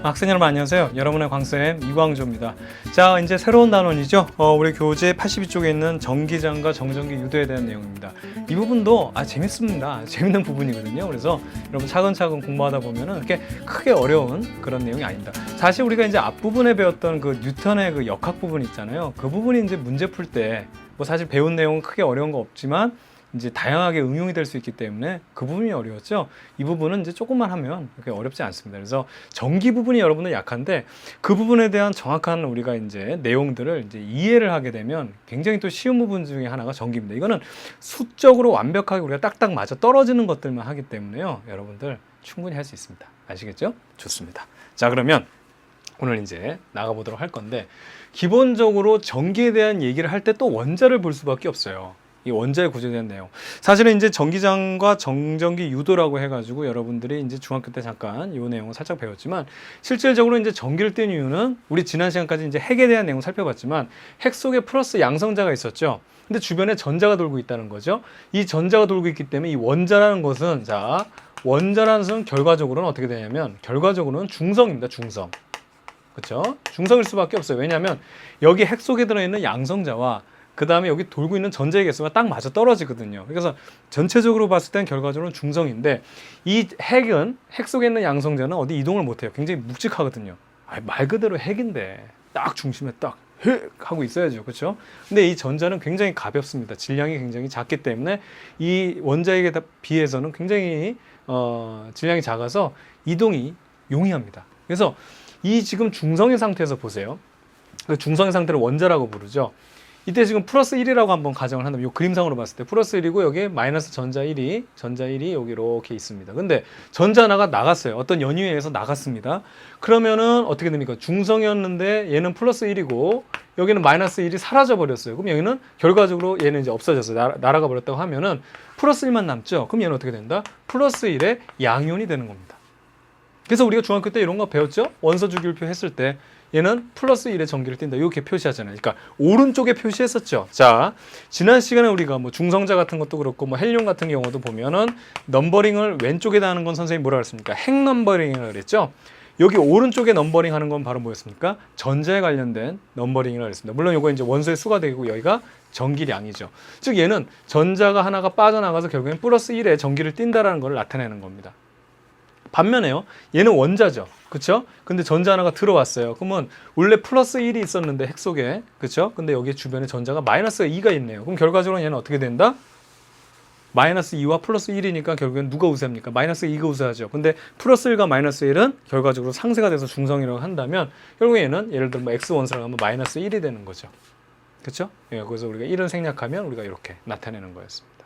학생 여러분 안녕하세요. 여러분의 광쌤 이광조입니다. 자, 이제 새로운 단원이죠. 우리 교재 82쪽에 있는 전기장과 정전기 유도에 대한 내용입니다. 이 부분도 재밌습니다. 재밌는 부분이거든요. 그래서 여러분 차근차근 공부하다 보면은 그렇게 크게 어려운 그런 내용이 아닙니다. 사실 우리가 이제 앞부분에 배웠던 그 뉴턴의 그 역학 부분 있잖아요. 그 부분이 이제 문제 풀 때 뭐 사실 배운 내용은 크게 어려운 거 없지만 이제 다양하게 응용이 될 수 있기 때문에 그 부분이 어려웠죠. 이 부분은 이제 조금만 하면 그렇게 어렵지 않습니다. 그래서 전기 부분이 여러분들 약한데 그 부분에 대한 정확한 우리가 이제 내용들을 이제 이해를 하게 되면 굉장히 또 쉬운 부분 중에 하나가 전기입니다. 이거는 수적으로 완벽하게 우리가 딱딱 맞아 떨어지는 것들만 하기 때문에요. 여러분들 충분히 할 수 있습니다. 아시겠죠? 좋습니다. 자, 그러면 오늘 이제 나가보도록 할 건데 기본적으로 전기에 대한 얘기를 할 때 또 원자를 볼 수밖에 없어요. 이 원자의 구조에 대한 내용. 사실은 이제 전기장과 정전기 유도라고 해가지고 여러분들이 이제 중학교 때 잠깐 이 내용을 살짝 배웠지만 실질적으로 이제 전기를 뗀 이유는 우리 지난 시간까지 이제 핵에 대한 내용 살펴봤지만 핵 속에 플러스 양성자가 있었죠. 근데 주변에 전자가 돌고 있다는 거죠. 이 전자가 돌고 있기 때문에 이 원자라는 것은 원자라는 것은 결과적으로는 어떻게 되냐면 결과적으로는 중성입니다. 중성. 그렇죠? 중성일 수밖에 없어요. 왜냐하면 여기 핵 속에 들어있는 양성자와 그 다음에 여기 돌고 있는 전자의 개수가 딱 맞아 떨어지거든요. 그래서 전체적으로 봤을 땐 결과적으로는 중성인데 이 핵은 핵 속에 있는 양성자는 어디 이동을 못해요. 굉장히 묵직하거든요. 말 그대로 핵인데 딱 중심에 딱 핵 하고 있어야죠. 그렇죠? 근데 이 전자는 굉장히 가볍습니다. 질량이 굉장히 작기 때문에 이 원자에게 비해서는 굉장히 질량이 작아서 이동이 용이합니다. 그래서 이 지금 중성의 상태에서 보세요. 그 중성의 상태를 원자라고 부르죠. 이때 지금 플러스 1이라고 한번 가정을 한다면 이 그림상으로 봤을 때 플러스 1이고 여기에 마이너스 전자 1이 여기 이렇게 있습니다. 근데 전자 하나가 나갔어요. 어떤 연유에 의해서 나갔습니다. 그러면은 어떻게 됩니까? 중성이었는데 얘는 플러스 1이고 여기는 마이너스 1이 사라져 버렸어요. 그럼 여기는 결과적으로 얘는 이제 없어졌어요. 날아가 버렸다고 하면은 플러스 1만 남죠. 그럼 얘는 어떻게 된다? 플러스 1의 양이온이 되는 겁니다. 그래서 우리가 중학교 때 이런 거 배웠죠? 원소 주기율표 했을 때 얘는 플러스 1의 전기를 띈다. 이렇게 표시하잖아요. 그러니까 오른쪽에 표시했었죠. 자, 지난 시간에 우리가 뭐 중성자 같은 것도 그렇고 뭐 헬륨 같은 경우도 보면은 넘버링을 왼쪽에다 하는 건 선생님이 뭐라 그랬습니까? 핵 넘버링이라고 그랬죠. 여기 오른쪽에 넘버링 하는 건 바로 뭐였습니까? 전자에 관련된 넘버링이라고 그랬습니다. 물론 이거 이제 원소의 수가 되고 여기가 전기량이죠. 즉 얘는 전자가 하나가 빠져나가서 결국엔 플러스 1의 전기를 띈다라는 걸 나타내는 겁니다. 반면에요. 얘는 원자죠. 그렇죠? 근데 전자 하나가 들어왔어요. 그러면 원래 플러스 1이 있었는데 핵 속에. 그렇죠? 근데 여기 주변에 전자가 마이너스 2가 있네요. 그럼 결과적으로 얘는 어떻게 된다? 마이너스 2와 플러스 1이니까 결국엔 누가 우세합니까? 마이너스 2가 우세하죠. 근데 플러스 1과 마이너스 1은 결과적으로 상쇄가 돼서 중성이라고 한다면 결국 얘는 예를 들어 뭐 x 원소라고 하면 마이너스 1이 되는 거죠. 그렇죠? 예, 그래서 우리가 1을 생략하면 우리가 이렇게 나타내는 거였습니다.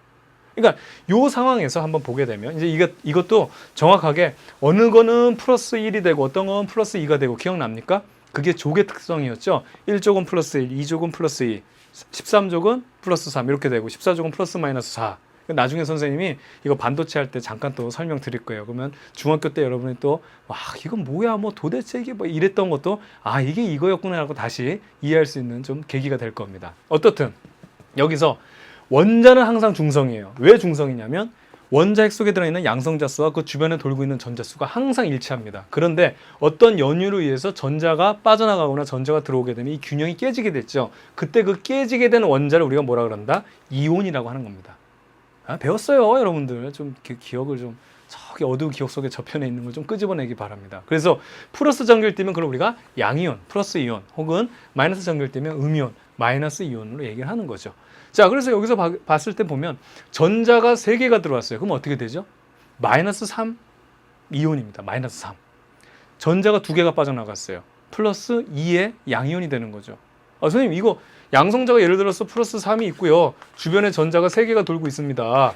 그러니까 이 상황에서 한번 보게 되면 이제 이것도 정확하하게 어느 거는 플러스 1이 되고 어떤 건 플러스 2가 되고 기억납니까? 그게 족의 특성이었죠. 1족은 플러스 1, 2족은 플러스 2, 13족은 플러스 3 이렇게 되고 14족은 플러스 마이너스 4. 나중에 선생님이 이거 반도체 할 때 잠깐 또 설명 드릴 거예요. 그러면 중학교 때 여러분이 또 와, 이건 뭐야? 뭐 도대체 이게 뭐 이랬던 것도 이게 이거였구나 하고 다시 이해할 수 있는 좀 계기가 될 겁니다. 어떻든 여기서 원자는 항상 중성이에요. 왜 중성이냐면 원자 핵 속에 들어있는 양성자 수와 그 주변에 돌고 있는 전자 수가 항상 일치합니다. 그런데 어떤 연유로 의해서 전자가 빠져나가거나 전자가 들어오게 되면 이 균형이 깨지게 됐죠. 그때 그 깨지게 된 원자를 우리가 뭐라 그런다? 이온이라고 하는 겁니다. 배웠어요, 여러분들. 좀 기억을 좀 저기 어두운 기억 속에 저편에 있는 걸 좀 끄집어내기 바랍니다. 그래서 플러스 전기를 띠면 그걸 우리가 양이온, 플러스 이온 혹은 마이너스 전기를 띠면 음이온, 마이너스 이온으로 얘기를 하는 거죠. 자, 그래서 여기서 봤을 때 보면 전자가 3개가 들어왔어요. 그럼 어떻게 되죠? 마이너스 3 이온입니다. 마이너스 3. 전자가 2개가 빠져나갔어요. 플러스 2의 양이온이 되는 거죠. 선생님 이거 양성자가 예를 들어서 플러스 3이 있고요. 주변에 전자가 3개가 돌고 있습니다.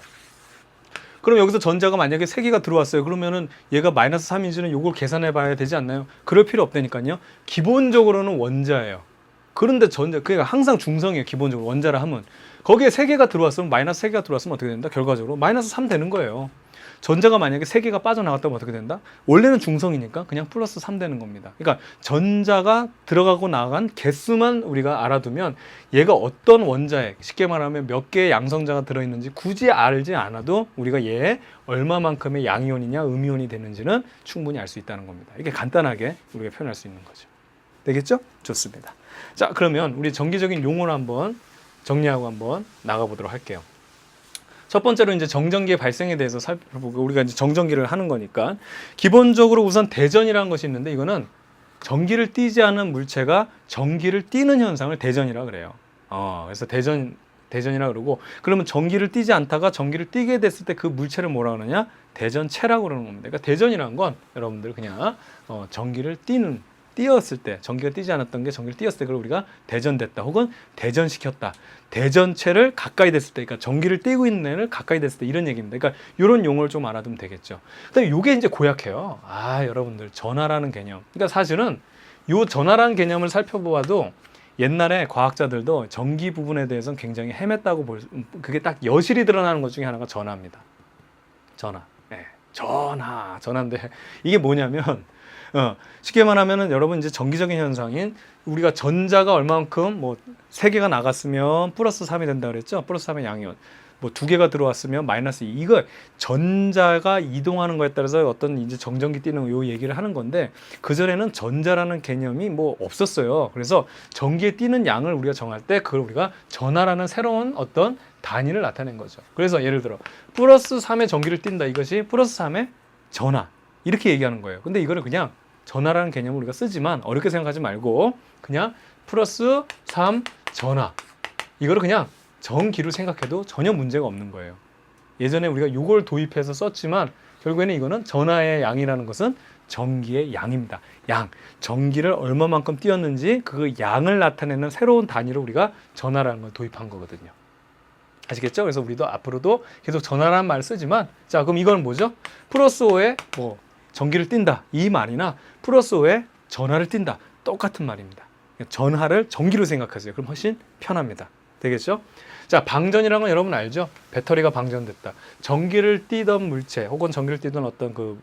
그럼 여기서 전자가 만약에 3개가 들어왔어요. 그러면은 얘가 마이너스 3인지는 이걸 계산해 봐야 되지 않나요? 그럴 필요 없다니까요. 기본적으로는 원자예요. 그런데 그러니까 항상 중성이에요. 기본적으로 원자라 하면. 거기에 3개가 들어왔으면 마이너스 3개가 들어왔으면 어떻게 된다? 결과적으로 마이너스 3 되는 거예요. 전자가 만약에 3개가 빠져나갔다면 어떻게 된다? 원래는 중성이니까 그냥 플러스 3 되는 겁니다. 그러니까 전자가 들어가고 나간 개수만 우리가 알아두면 얘가 어떤 원자에, 쉽게 말하면 몇 개의 양성자가 들어있는지 굳이 알지 않아도 우리가 얘에 얼마만큼의 양이온이냐 음이온이 되는지는 충분히 알 수 있다는 겁니다. 이게 간단하게 우리가 표현할 수 있는 거죠. 되겠죠? 좋습니다. 자, 그러면 우리 정기적인 용어를 한번 정리하고 한번 나가보도록 할게요. 첫 번째로 이제 정전기의 발생에 대해서 살펴보고, 우리가 이제 정전기를 하는 거니까 기본적으로 우선 대전이라는 것이 있는데, 이거는 전기를 띠지 않은 물체가 전기를 띠는 현상을 대전이라 그래요. 그래서 대전이라 그러고, 그러면 전기를 띠지 않다가 전기를 띠게 됐을 때 그 물체를 뭐라 그러냐? 대전체라고 그러는 겁니다. 그러니까 대전이라는 건 여러분들 그냥 전기를 띄었을 때, 전기가 띄지 않았던 게 전기를 띄었을 때 그걸 우리가 대전됐다 혹은 대전시켰다. 대전체를 가까이 됐을 때, 그러니까 전기를 띄고 있는 애를 가까이 됐을 때, 이런 얘기입니다. 그러니까 이런 용어를 좀 알아두면 되겠죠. 그다음에 이게 이제 고약해요. 여러분들 전하라는 개념. 그러니까 사실은 요 전하라는 개념을 살펴보아도 옛날에 과학자들도 전기 부분에 대해서는 굉장히 헤맸다고 그게 딱 여실히 드러나는 것 중에 하나가 전하입니다. 전하. 네. 전하인데 이게 뭐냐면 쉽게 말하면은 여러분 이제 정기적인 현상인 우리가 전자가 얼만큼 뭐 3개가 나갔으면 플러스 3이 된다 그랬죠. 플러스 3의 양이온. 뭐 2개가 들어왔으면 마이너스 2. 이거 전자가 이동하는 거에 따라서 어떤 이제 정전기 띄는 요 얘기를 하는 건데, 그전에는 전자라는 개념이 뭐 없었어요. 그래서 전기에 띄는 양을 우리가 정할 때 그걸 우리가 전하라는 새로운 어떤 단위를 나타낸 거죠. 그래서 예를 들어 플러스 3의 전기를 띈다. 이것이 플러스 3의 전하. 이렇게 얘기하는 거예요. 근데 이거를 그냥 전하라는 개념을 우리가 쓰지만 어렵게 생각하지 말고 그냥 플러스 3 전하. 이거를 그냥 전기로 생각해도 전혀 문제가 없는 거예요. 예전에 우리가 이걸 도입해서 썼지만 결국에는 이거는 전하의 양이라는 것은 전기의 양입니다. 양. 전기를 얼마만큼 띄었는지 그 양을 나타내는 새로운 단위로 우리가 전하라는 걸 도입한 거거든요. 아시겠죠? 그래서 우리도 앞으로도 계속 전하라는 말을 쓰지만, 자, 그럼 이건 뭐죠? 플러스 5에 뭐 전기를 띈다. 이 말이나 플러스 5에 전하를 띈다. 똑같은 말입니다. 전하를 전기로 생각하세요. 그럼 훨씬 편합니다. 되겠죠? 자, 방전이라는 건 여러분 알죠? 배터리가 방전됐다. 전기를 띠던 물체 혹은 전기를 띠던 어떤 그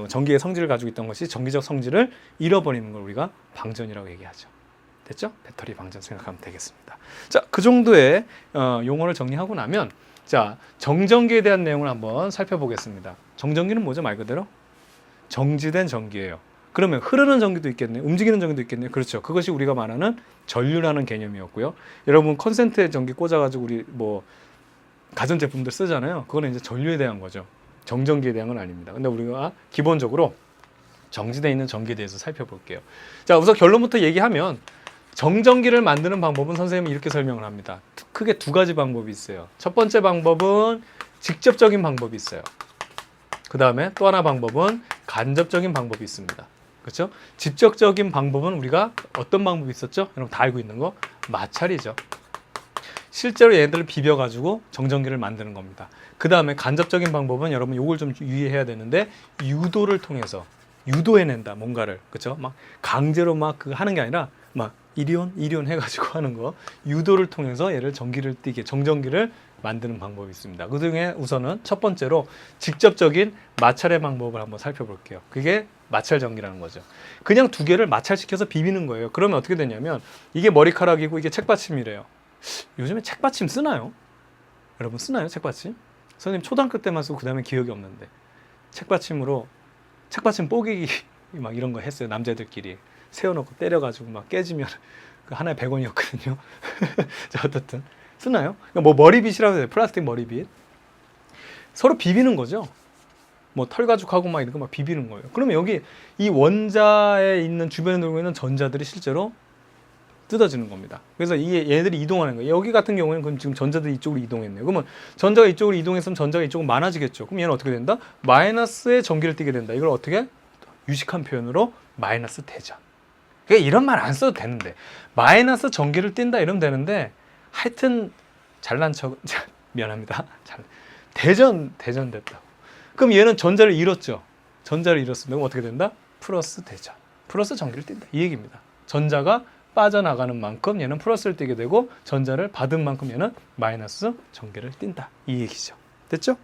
전기의 성질을 가지고 있던 것이 전기적 성질을 잃어버리는 걸 우리가 방전이라고 얘기하죠. 됐죠? 배터리 방전 생각하면 되겠습니다. 자, 그 정도의 용어를 정리하고 나면, 자, 정전기에 대한 내용을 한번 살펴보겠습니다. 정전기는 뭐죠? 말 그대로 정지된 전기예요. 그러면 흐르는 전기도 있겠네요. 움직이는 전기도 있겠네요. 그렇죠. 그것이 우리가 말하는 전류라는 개념이었고요. 여러분 컨센트에 전기 꽂아가지고 우리 뭐 가전제품들 쓰잖아요. 그거는 이제 전류에 대한 거죠. 정전기에 대한 건 아닙니다. 근데 우리가 기본적으로 정지되어 있는 전기에 대해서 살펴볼게요. 자, 우선 결론부터 얘기하면 정전기를 만드는 방법은 선생님이 이렇게 설명을 합니다. 크게 2가지 방법이 있어요. 첫 번째 방법은 직접적인 방법이 있어요. 그 다음에 또 하나 방법은 간접적인 방법이 있습니다. 그렇죠? 직접적인 방법은 우리가 어떤 방법이 있었죠? 여러분 다 알고 있는 거 마찰이죠. 실제로 얘네들을 비벼가지고 정전기를 만드는 겁니다. 그 다음에 간접적인 방법은 여러분 요걸 좀 유의해야 되는데, 유도를 통해서 유도해낸다 뭔가를. 그렇죠? 막 강제로 막 그 하는 게 아니라 막 이리온 해가지고 하는 거, 유도를 통해서 얘를 전기를 띠게 정전기를 만드는 방법이 있습니다. 그 중에 우선은 첫 번째로 직접적인 마찰의 방법을 한번 살펴볼게요. 그게 마찰 전기라는 거죠. 그냥 2개를 마찰시켜서 비비는 거예요. 그러면 어떻게 되냐면 이게 머리카락이고 이게 책받침이래요. 요즘에 책받침 쓰나요? 여러분 쓰나요? 책받침? 선생님 초등학교 때만 쓰고 그 다음에 기억이 없는데, 책받침으로 책받침 뽀개기 막 이런 거 했어요. 남자들끼리 세워놓고 때려가지고 막 깨지면 그 하나에 100원이었거든요. 자, 어떻든 쓰나요? 그러니까 뭐 머리빗이라고 해요. 플라스틱 머리빗. 서로 비비는 거죠. 뭐 털가죽하고 막 이런 거 막 비비는 거예요. 그러면 여기 이 원자에 있는 주변에 돌고 있는 전자들이 실제로 뜯어지는 겁니다. 그래서 이게 얘네들이 이동하는 거예요. 여기 같은 경우에는 그럼 지금 전자들이 이쪽으로 이동했네요. 그러면 전자가 이쪽으로 이동했으면 전자가 이쪽은 많아지겠죠. 그럼 얘는 어떻게 된다? 마이너스의 전기를 띠게 된다. 이걸 어떻게? 유식한 표현으로 마이너스 대전. 그러니까 이런 말 안 써도 되는데, 마이너스 전기를 띈다 이러면 되는데, 하여튼 잘난 척 미안합니다. 대전됐다고. 그럼 얘는 전자를 잃었죠. 전자를 잃었으면 어떻게 된다? 플러스 대전. 플러스 전기를 띈다. 이 얘기입니다. 전자가 빠져나가는 만큼 얘는 플러스를 띠게 되고, 전자를 받은 만큼 얘는 마이너스 전기를 띈다. 이 얘기죠. 됐죠?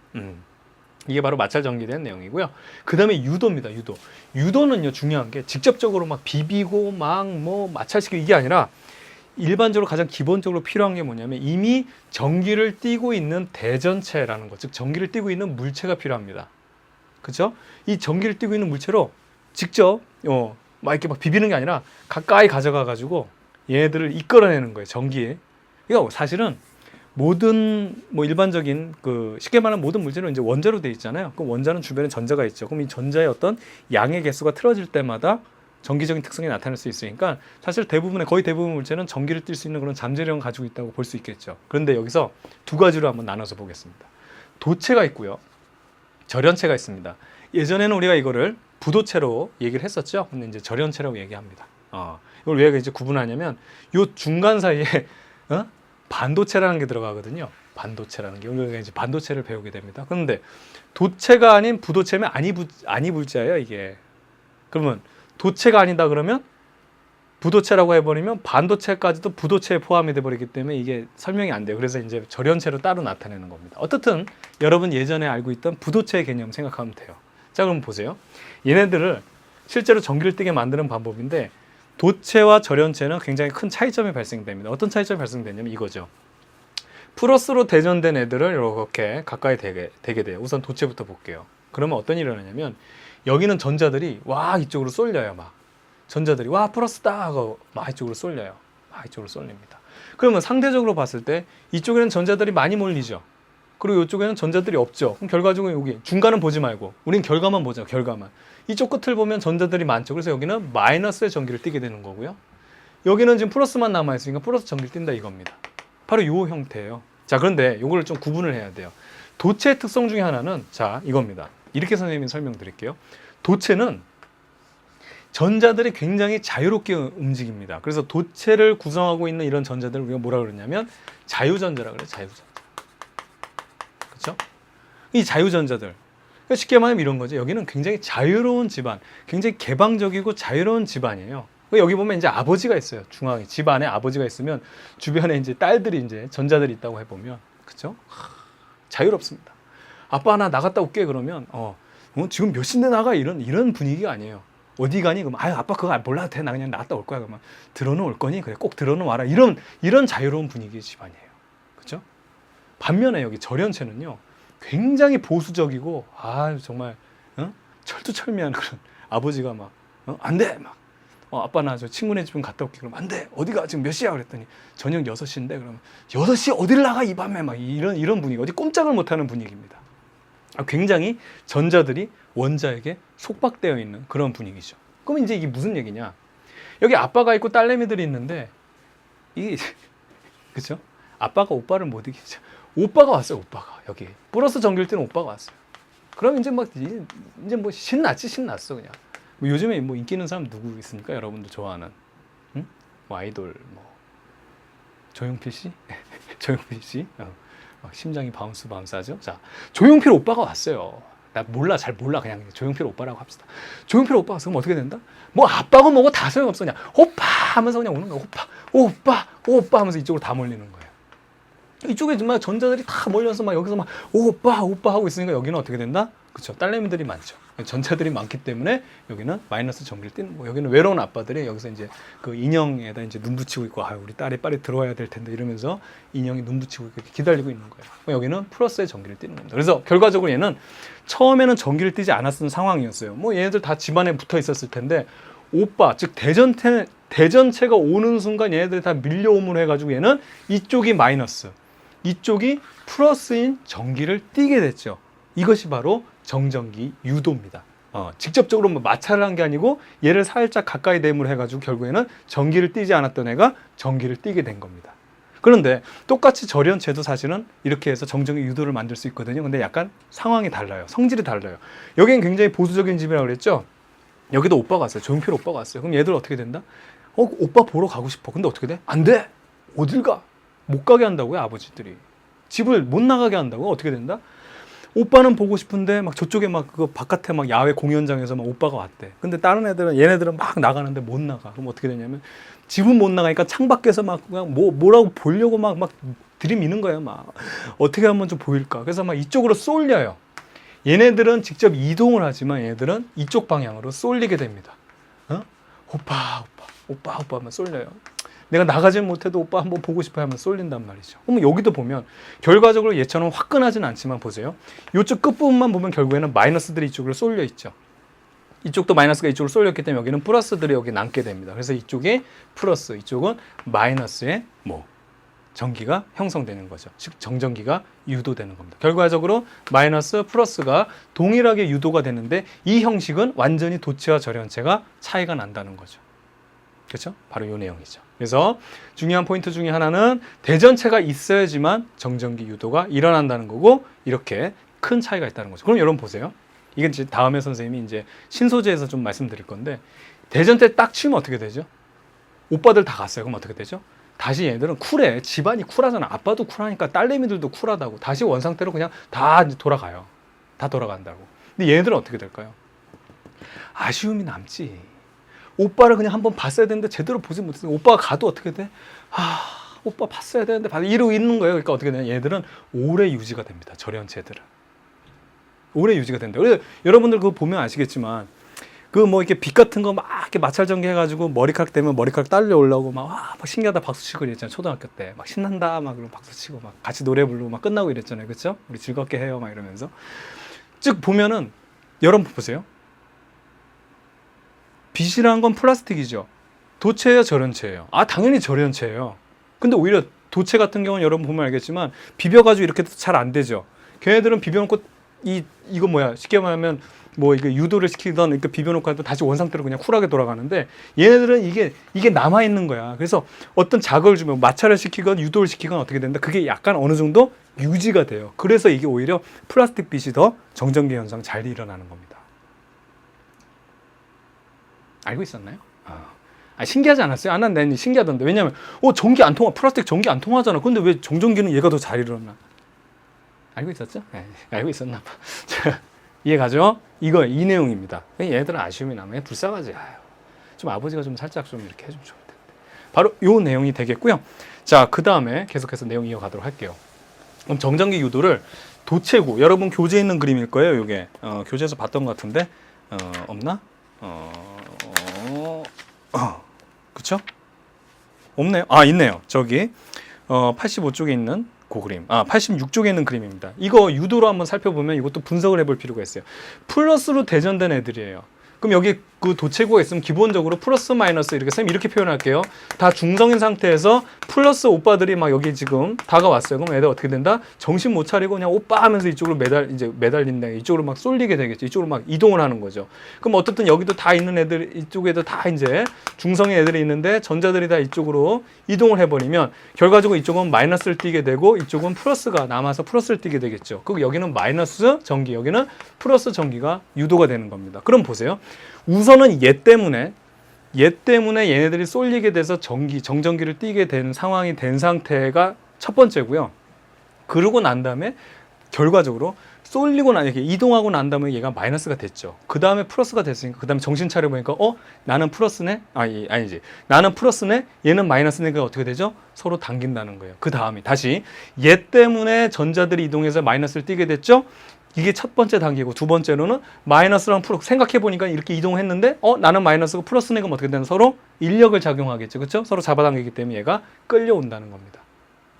이게 바로 마찰 전기에 내용이고요. 그 다음에 유도입니다. 유도. 유도는요, 중요한 게 직접적으로 막 비비고 막 뭐 마찰시키고 이게 아니라 일반적으로 가장 기본적으로 필요한 게 뭐냐면 이미 전기를 띠고 있는 대전체라는 것, 즉 전기를 띠고 있는 물체가 필요합니다. 그렇죠? 이 전기를 띠고 있는 물체로 직접 막 이렇게 막 비비는 게 아니라 가까이 가져가 가지고 얘네들을 이끌어내는 거예요. 전기에. 이거 사실은 모든 뭐 일반적인 그 쉽게 말하면 모든 물질은 이제 원자로 돼 있잖아요. 그럼 원자는 주변에 전자가 있죠. 그럼 이 전자의 어떤 양의 개수가 틀어질 때마다 전기적인 특성이 나타날 수 있으니까 사실 거의 대부분 물체는 전기를 띨 수 있는 그런 잠재력을 가지고 있다고 볼 수 있겠죠. 그런데 여기서 두 가지로 한번 나눠서 보겠습니다. 도체가 있고요. 절연체가 있습니다. 예전에는 우리가 이거를 부도체로 얘기를 했었죠. 근데 이제 절연체라고 얘기합니다. 이걸 왜 이제 구분하냐면 요 중간 사이에 반도체라는 게 들어가거든요. 반도체라는 게 우리가 이제 반도체를 배우게 됩니다. 그런데 도체가 아닌 부도체면 아니불자예요, 이게. 그러면 도체가 아니다 그러면 부도체라고 해버리면 반도체까지도 부도체에 포함이 돼버리기 때문에 이게 설명이 안 돼요. 그래서 이제 절연체로 따로 나타내는 겁니다. 어떻든 여러분 예전에 알고 있던 부도체의 개념 생각하면 돼요. 자, 그럼 보세요. 얘네들을 실제로 전기를 띠게 만드는 방법인데 도체와 절연체는 굉장히 큰 차이점이 발생됩니다. 어떤 차이점이 발생되냐면 이거죠. 플러스로 대전된 애들을 이렇게 가까이 대게 돼요. 우선 도체부터 볼게요. 그러면 어떤 일이 일어나냐면 여기는 전자들이 와 이쪽으로 쏠려요. 막 전자들이 와 플러스다 하고 막 이쪽으로 쏠려요. 막 이쪽으로 쏠립니다. 그러면 상대적으로 봤을 때 이쪽에는 전자들이 많이 몰리죠. 그리고 이쪽에는 전자들이 없죠. 그럼 결과적으로 여기 중간은 보지 말고 우린 결과만 보죠. 결과만. 이쪽 끝을 보면 전자들이 많죠. 그래서 여기는 마이너스의 전기를 띠게 되는 거고요. 여기는 지금 플러스만 남아있으니까 플러스 전기를 띈다 이겁니다. 바로 이 형태예요. 자, 그런데 이거를 좀 구분을 해야 돼요. 도체의 특성 중에 하나는 자 이겁니다. 이렇게 선생님이 설명드릴게요. 도체는 전자들이 굉장히 자유롭게 움직입니다. 그래서 도체를 구성하고 있는 이런 전자들을 우리가 뭐라 그러냐면 자유전자라고 그래요. 자유전자. 그렇죠? 이 자유전자들. 그러니까 쉽게 말하면 이런 거죠. 여기는 굉장히 자유로운 집안, 굉장히 개방적이고 자유로운 집안이에요. 여기 보면 이제 아버지가 있어요. 중앙에 집안에 아버지가 있으면 주변에 이제 딸들이 이제 전자들이 있다고 해보면 그렇죠? 자유롭습니다. 아빠 나 나갔다 올게 그러면 지금 몇 시인데 나가 이런 분위기가 아니에요. 어디 가니? 그러면 아빠 그거 몰라도 돼. 나 그냥 나갔다 올 거야. 그러면 들어는 올 거니? 그래 꼭 들어는 와라. 이런 자유로운 분위기의 집안이에요. 그렇죠? 반면에 여기 절연체는요. 굉장히 보수적이고 정말 철두철미한 그런 아버지가 막 안 돼! 막 아빠 나 저 친구네 집 좀 갔다 올게. 그러면 안 돼! 어디가? 지금 몇 시야? 그랬더니 저녁 6시인데 그러면 6시 어딜 나가 이 밤에 막 이런 분위기 어디 꼼짝을 못하는 분위기입니다. 굉장히 전자들이 원자에게 속박되어 있는 그런 분위기죠. 그럼 이제 이게 무슨 얘기냐? 여기 아빠가 있고 딸내미들이 있는데 이게 그렇죠? 아빠가 오빠를 못 이기죠. 오빠가 왔어요. 오빠가 여기 플러스 전기를 띠는 오빠가 왔어요. 그럼 이제 뭐 신났어 그냥. 뭐 요즘에 뭐 인기 있는 사람 누구 있습니까? 여러분도 좋아하는 뭐 아이돌 뭐 조용필 씨, 조용필 씨, 심장이 바운스 하죠. 자, 조용필 오빠가 왔어요. 나 잘 몰라 그냥 조용필 오빠라고 합시다. 조용필 오빠가 왔으면 어떻게 된다? 뭐 아빠고 뭐고 다 소용없어 그냥 오빠 하면서 그냥 오는 거야. 오빠 하면서 이쪽으로 다 몰리는 거예요. 이쪽에 정말 전자들이 다 몰려서 막 여기서 막 오빠 하고 있으니까 여기는 어떻게 된다? 그렇죠. 딸내미들이 많죠. 전자들이 많기 때문에 여기는 마이너스 전기를 띠는 거. 여기는 외로운 아빠들이 여기서 이제 그 인형에다 이제 눈 붙이고 있고 우리 딸이 빨리 들어와야 될 텐데 이러면서 인형이 눈 붙이고 이렇게 기다리고 있는 거예요. 여기는 플러스의 전기를 띠는 겁니다. 그래서 결과적으로 얘는 처음에는 전기를 띠지 않았던 상황이었어요. 뭐 얘네들 다 집안에 붙어 있었을 텐데 오빠 즉 대전체가 오는 순간 얘네들이 다 밀려옴으로 해가지고 얘는 이쪽이 마이너스 이쪽이 플러스인 전기를 띠게 됐죠. 이것이 바로 정전기 유도입니다. 직접적으로 뭐 마찰을 한 게 아니고 얘를 살짝 가까이 대물을 해가지고 결국에는 전기를 띠지 않았던 애가 전기를 띠게 된 겁니다. 그런데 똑같이 절연체도 사실은 이렇게 해서 정전기 유도를 만들 수 있거든요. 근데 약간 상황이 달라요. 성질이 달라요. 여기는 굉장히 보수적인 집이라고 그랬죠. 여기도 오빠가 왔어요. 조용필 오빠가 왔어요. 그럼 얘들 어떻게 된다? 오빠 보러 가고 싶어. 근데 어떻게 돼? 안 돼! 어딜 가? 못 가게 한다고요, 아버지들이. 집을 못 나가게 한다고? 어떻게 된다? 오빠는 보고 싶은데 막 저쪽에 막 그 바깥에 막 야외 공연장에서 막 오빠가 왔대. 근데 다른 얘네들은 막 나가는데 못 나가. 그럼 어떻게 되냐면 집은 못 나가니까 창밖에서 막 그냥 뭐라고 보려고 막 들이미는 거예요. 막 어떻게 하면 좀 보일까. 그래서 막 이쪽으로 쏠려요. 얘네들은 직접 이동을 하지만 얘네들은 이쪽 방향으로 쏠리게 됩니다. 오빠 하면 쏠려요. 내가 나가지 못해도 오빠 한번 보고 싶어 하면 쏠린단 말이죠. 그럼 여기도 보면 결과적으로 얘처럼 화끈하진 않지만 보세요. 이쪽 끝부분만 보면 결국에는 마이너스들이 이쪽으로 쏠려 있죠. 이쪽도 마이너스가 이쪽으로 쏠렸기 때문에 여기는 플러스들이 여기 남게 됩니다. 그래서 이쪽이 플러스, 이쪽은 마이너스의 전기가 형성되는 거죠. 즉 정전기가 유도되는 겁니다. 결과적으로 마이너스 플러스가 동일하게 유도가 되는데 이 형식은 완전히 도체와 절연체가 차이가 난다는 거죠. 그렇죠? 바로 이 내용이죠. 그래서 중요한 포인트 중에 하나는 대전체가 있어야지만 정전기 유도가 일어난다는 거고 이렇게 큰 차이가 있다는 거죠. 그럼 여러분 보세요. 이건 이제 다음에 선생님이 이제 신소재에서 좀 말씀드릴 건데 대전체 딱 치면 어떻게 되죠? 오빠들 다 갔어요. 그럼 어떻게 되죠? 다시 얘네들은 쿨해. 집안이 쿨하잖아. 아빠도 쿨하니까 딸내미들도 쿨하다고. 다시 원상태로 그냥 다 돌아가요. 다 돌아간다고. 근데 얘네들은 어떻게 될까요? 아쉬움이 남지. 오빠를 그냥 한번 봤어야 되는데 제대로 보지 못해서 오빠가 가도 어떻게 돼? 오빠 봤어야 되는데 이러고 있는 거예요. 그러니까 어떻게 되냐? 얘들은 오래 유지가 됩니다. 절연체들은. 오래 유지가 된다. 그래서 여러분들 그거 보면 아시겠지만 이렇게 빛 같은 거 막 이렇게 마찰 전개해가지고 머리카락 되면 머리카락 딸려 올라오고 막 신기하다 박수 치고 이랬잖아요. 초등학교 때 막 신난다 막 그러고 박수 치고 막 같이 노래 부르고 막 끝나고 이랬잖아요. 그렇죠? 우리 즐겁게 해요 막 이러면서 즉 보면은 여러분 보세요. 빛이라는 건 플라스틱이죠. 도체예요, 절연체예요? 당연히 절연체예요. 근데 오히려 도체 같은 경우는 여러분 보면 알겠지만 비벼가지고 이렇게 잘 안 되죠. 걔네들은 비벼놓고 이거 쉽게 말하면 이게 유도를 시키던 이렇게 비벼놓고 하면 다시 원상태로 그냥 쿨하게 돌아가는데 얘네들은 이게 남아 있는 거야. 그래서 어떤 자극을 주면 마찰을 시키건 유도를 시키건 어떻게 된다? 그게 약간 어느 정도 유지가 돼요. 그래서 이게 오히려 플라스틱 빛이 더 정전기 현상 잘 일어나는 겁니다. 알고 있었나요? 신기하지 않았어요? 난 신기하던데. 왜냐면 전기 안 통하, 플라스틱 전기 안 통하잖아. 근데 왜 정전기는 얘가 더 잘 일어나? 알고 있었죠? 네, 알고 있었나 봐. 이해가죠? 이 내용입니다. 얘들은 아쉬움이 남아요. 불쌍하지. 좀 아버지가 좀 살짝 좀 이렇게 해주면 좋을 텐데. 바로 이 내용이 되겠고요. 자, 그 다음에 계속해서 내용 이어가도록 할게요. 그럼 정전기 유도를 도체구, 여러분 교재에 있는 그림일 거예요. 이게 교재에서 봤던 것 같은데 없나? 그쵸? 없네요. 있네요. 저기 85쪽에 있는 그 그림, 86쪽에 있는 그림입니다. 이거 유도로 한번 살펴보면 이것도 분석을 해볼 필요가 있어요. 플러스로 대전된 애들이에요. 그럼 여기 그 도체구가 있으면 기본적으로 플러스 마이너스 이렇게 표현할게요. 다 중성인 상태에서 플러스 오빠들이 막 여기 지금 다가왔어요. 그럼 애들 어떻게 된다? 정신 못 차리고 그냥 오빠 하면서 이쪽으로 매달린다. 이쪽으로 막 쏠리게 되겠죠. 이쪽으로 막 이동을 하는 거죠. 그럼 어쨌든 여기도 다 있는 애들, 이쪽에도 다 이제 중성의 애들이 있는데 전자들이 다 이쪽으로 이동을 해버리면 결과적으로 이쪽은 마이너스를 띠게 되고 이쪽은 플러스가 남아서 플러스를 띠게 되겠죠. 그리고 여기는 마이너스 전기, 여기는 플러스 전기가 유도가 되는 겁니다. 그럼 보세요. 우선은 얘 때문에 얘네들이 쏠리게 돼서 정전기를 띠게 된 상황이 된 상태가 첫 번째고요. 그러고 난 다음에 결과적으로 쏠리고 이렇게 이동하고 난 다음에 얘가 마이너스가 됐죠. 그 다음에 플러스가 됐으니까 그 다음에 정신 차려보니까 나는 플러스네? 아니지. 나는 플러스네? 얘는 마이너스네가 어떻게 되죠? 서로 당긴다는 거예요. 그 다음에 다시 얘 때문에 전자들이 이동해서 마이너스를 띠게 됐죠? 이게 첫 번째 단계고 두 번째로는 마이너스랑 플러스 생각해보니까 이렇게 이동했는데 나는 마이너스고 플러스네 그럼 어떻게 되나 서로 인력을 작용하겠죠. 그렇죠? 서로 잡아당기기 때문에 얘가 끌려온다는 겁니다.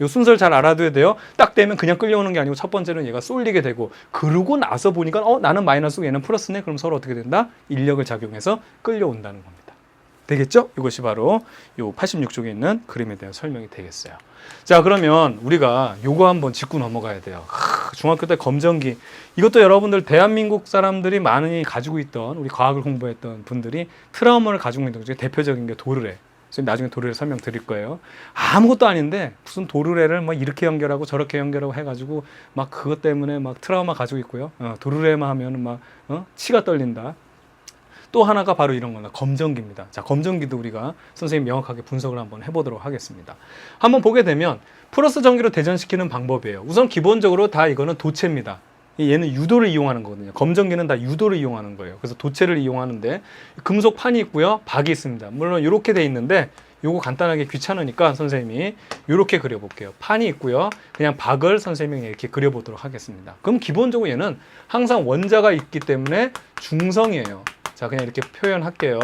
이 순서를 잘 알아둬야 돼요. 딱 되면 그냥 끌려오는 게 아니고 첫 번째는 얘가 쏠리게 되고 그러고 나서 보니까 나는 마이너스고 얘는 플러스네 그럼 서로 어떻게 된다? 인력을 작용해서 끌려온다는 겁니다. 되겠죠? 이것이 바로 이 86쪽에 있는 그림에 대한 설명이 되겠어요. 자, 그러면 우리가 요거 한번 짚고 넘어가야 돼요. 중학교 때 검전기, 이것도 여러분들 대한민국 사람들이 많이 가지고 있던, 우리 과학을 공부했던 분들이 트라우마를 가지고 있는 것 중에 대표적인 게 도르래. 나중에 도르래 설명 드릴 거예요. 아무것도 아닌데 무슨 도르래를 막 이렇게 연결하고 저렇게 연결하고 해가지고 막 그것 때문에 막 트라우마 가지고 있고요. 도르래만 하면은 막 치가 떨린다. 또 하나가 바로 이런 거나 검전기입니다. 자, 검전기도 우리가 선생님 명확하게 분석을 한번 해보도록 하겠습니다. 한번 보게 되면 플러스 전기로 대전시키는 방법이에요. 우선 기본적으로 다 이거는 도체입니다. 얘는 유도를 이용하는 거거든요. 검전기는 다 유도를 이용하는 거예요. 그래서 도체를 이용하는데 금속판이 있고요, 박이 있습니다. 물론 이렇게 돼 있는데 요거 간단하게 귀찮으니까 선생님이 이렇게 그려볼게요. 판이 있고요. 그냥 박을 선생님이 이렇게 그려보도록 하겠습니다. 그럼 기본적으로 얘는 항상 원자가 있기 때문에 중성이에요. 자, 그냥 이렇게 표현할게요.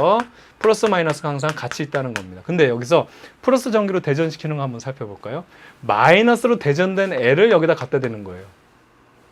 플러스 마이너스가 항상 같이 있다는 겁니다. 근데 여기서 플러스 전기로 대전시키는 거 한번 살펴볼까요? 마이너스로 대전된 L을 여기다 갖다 대는 거예요.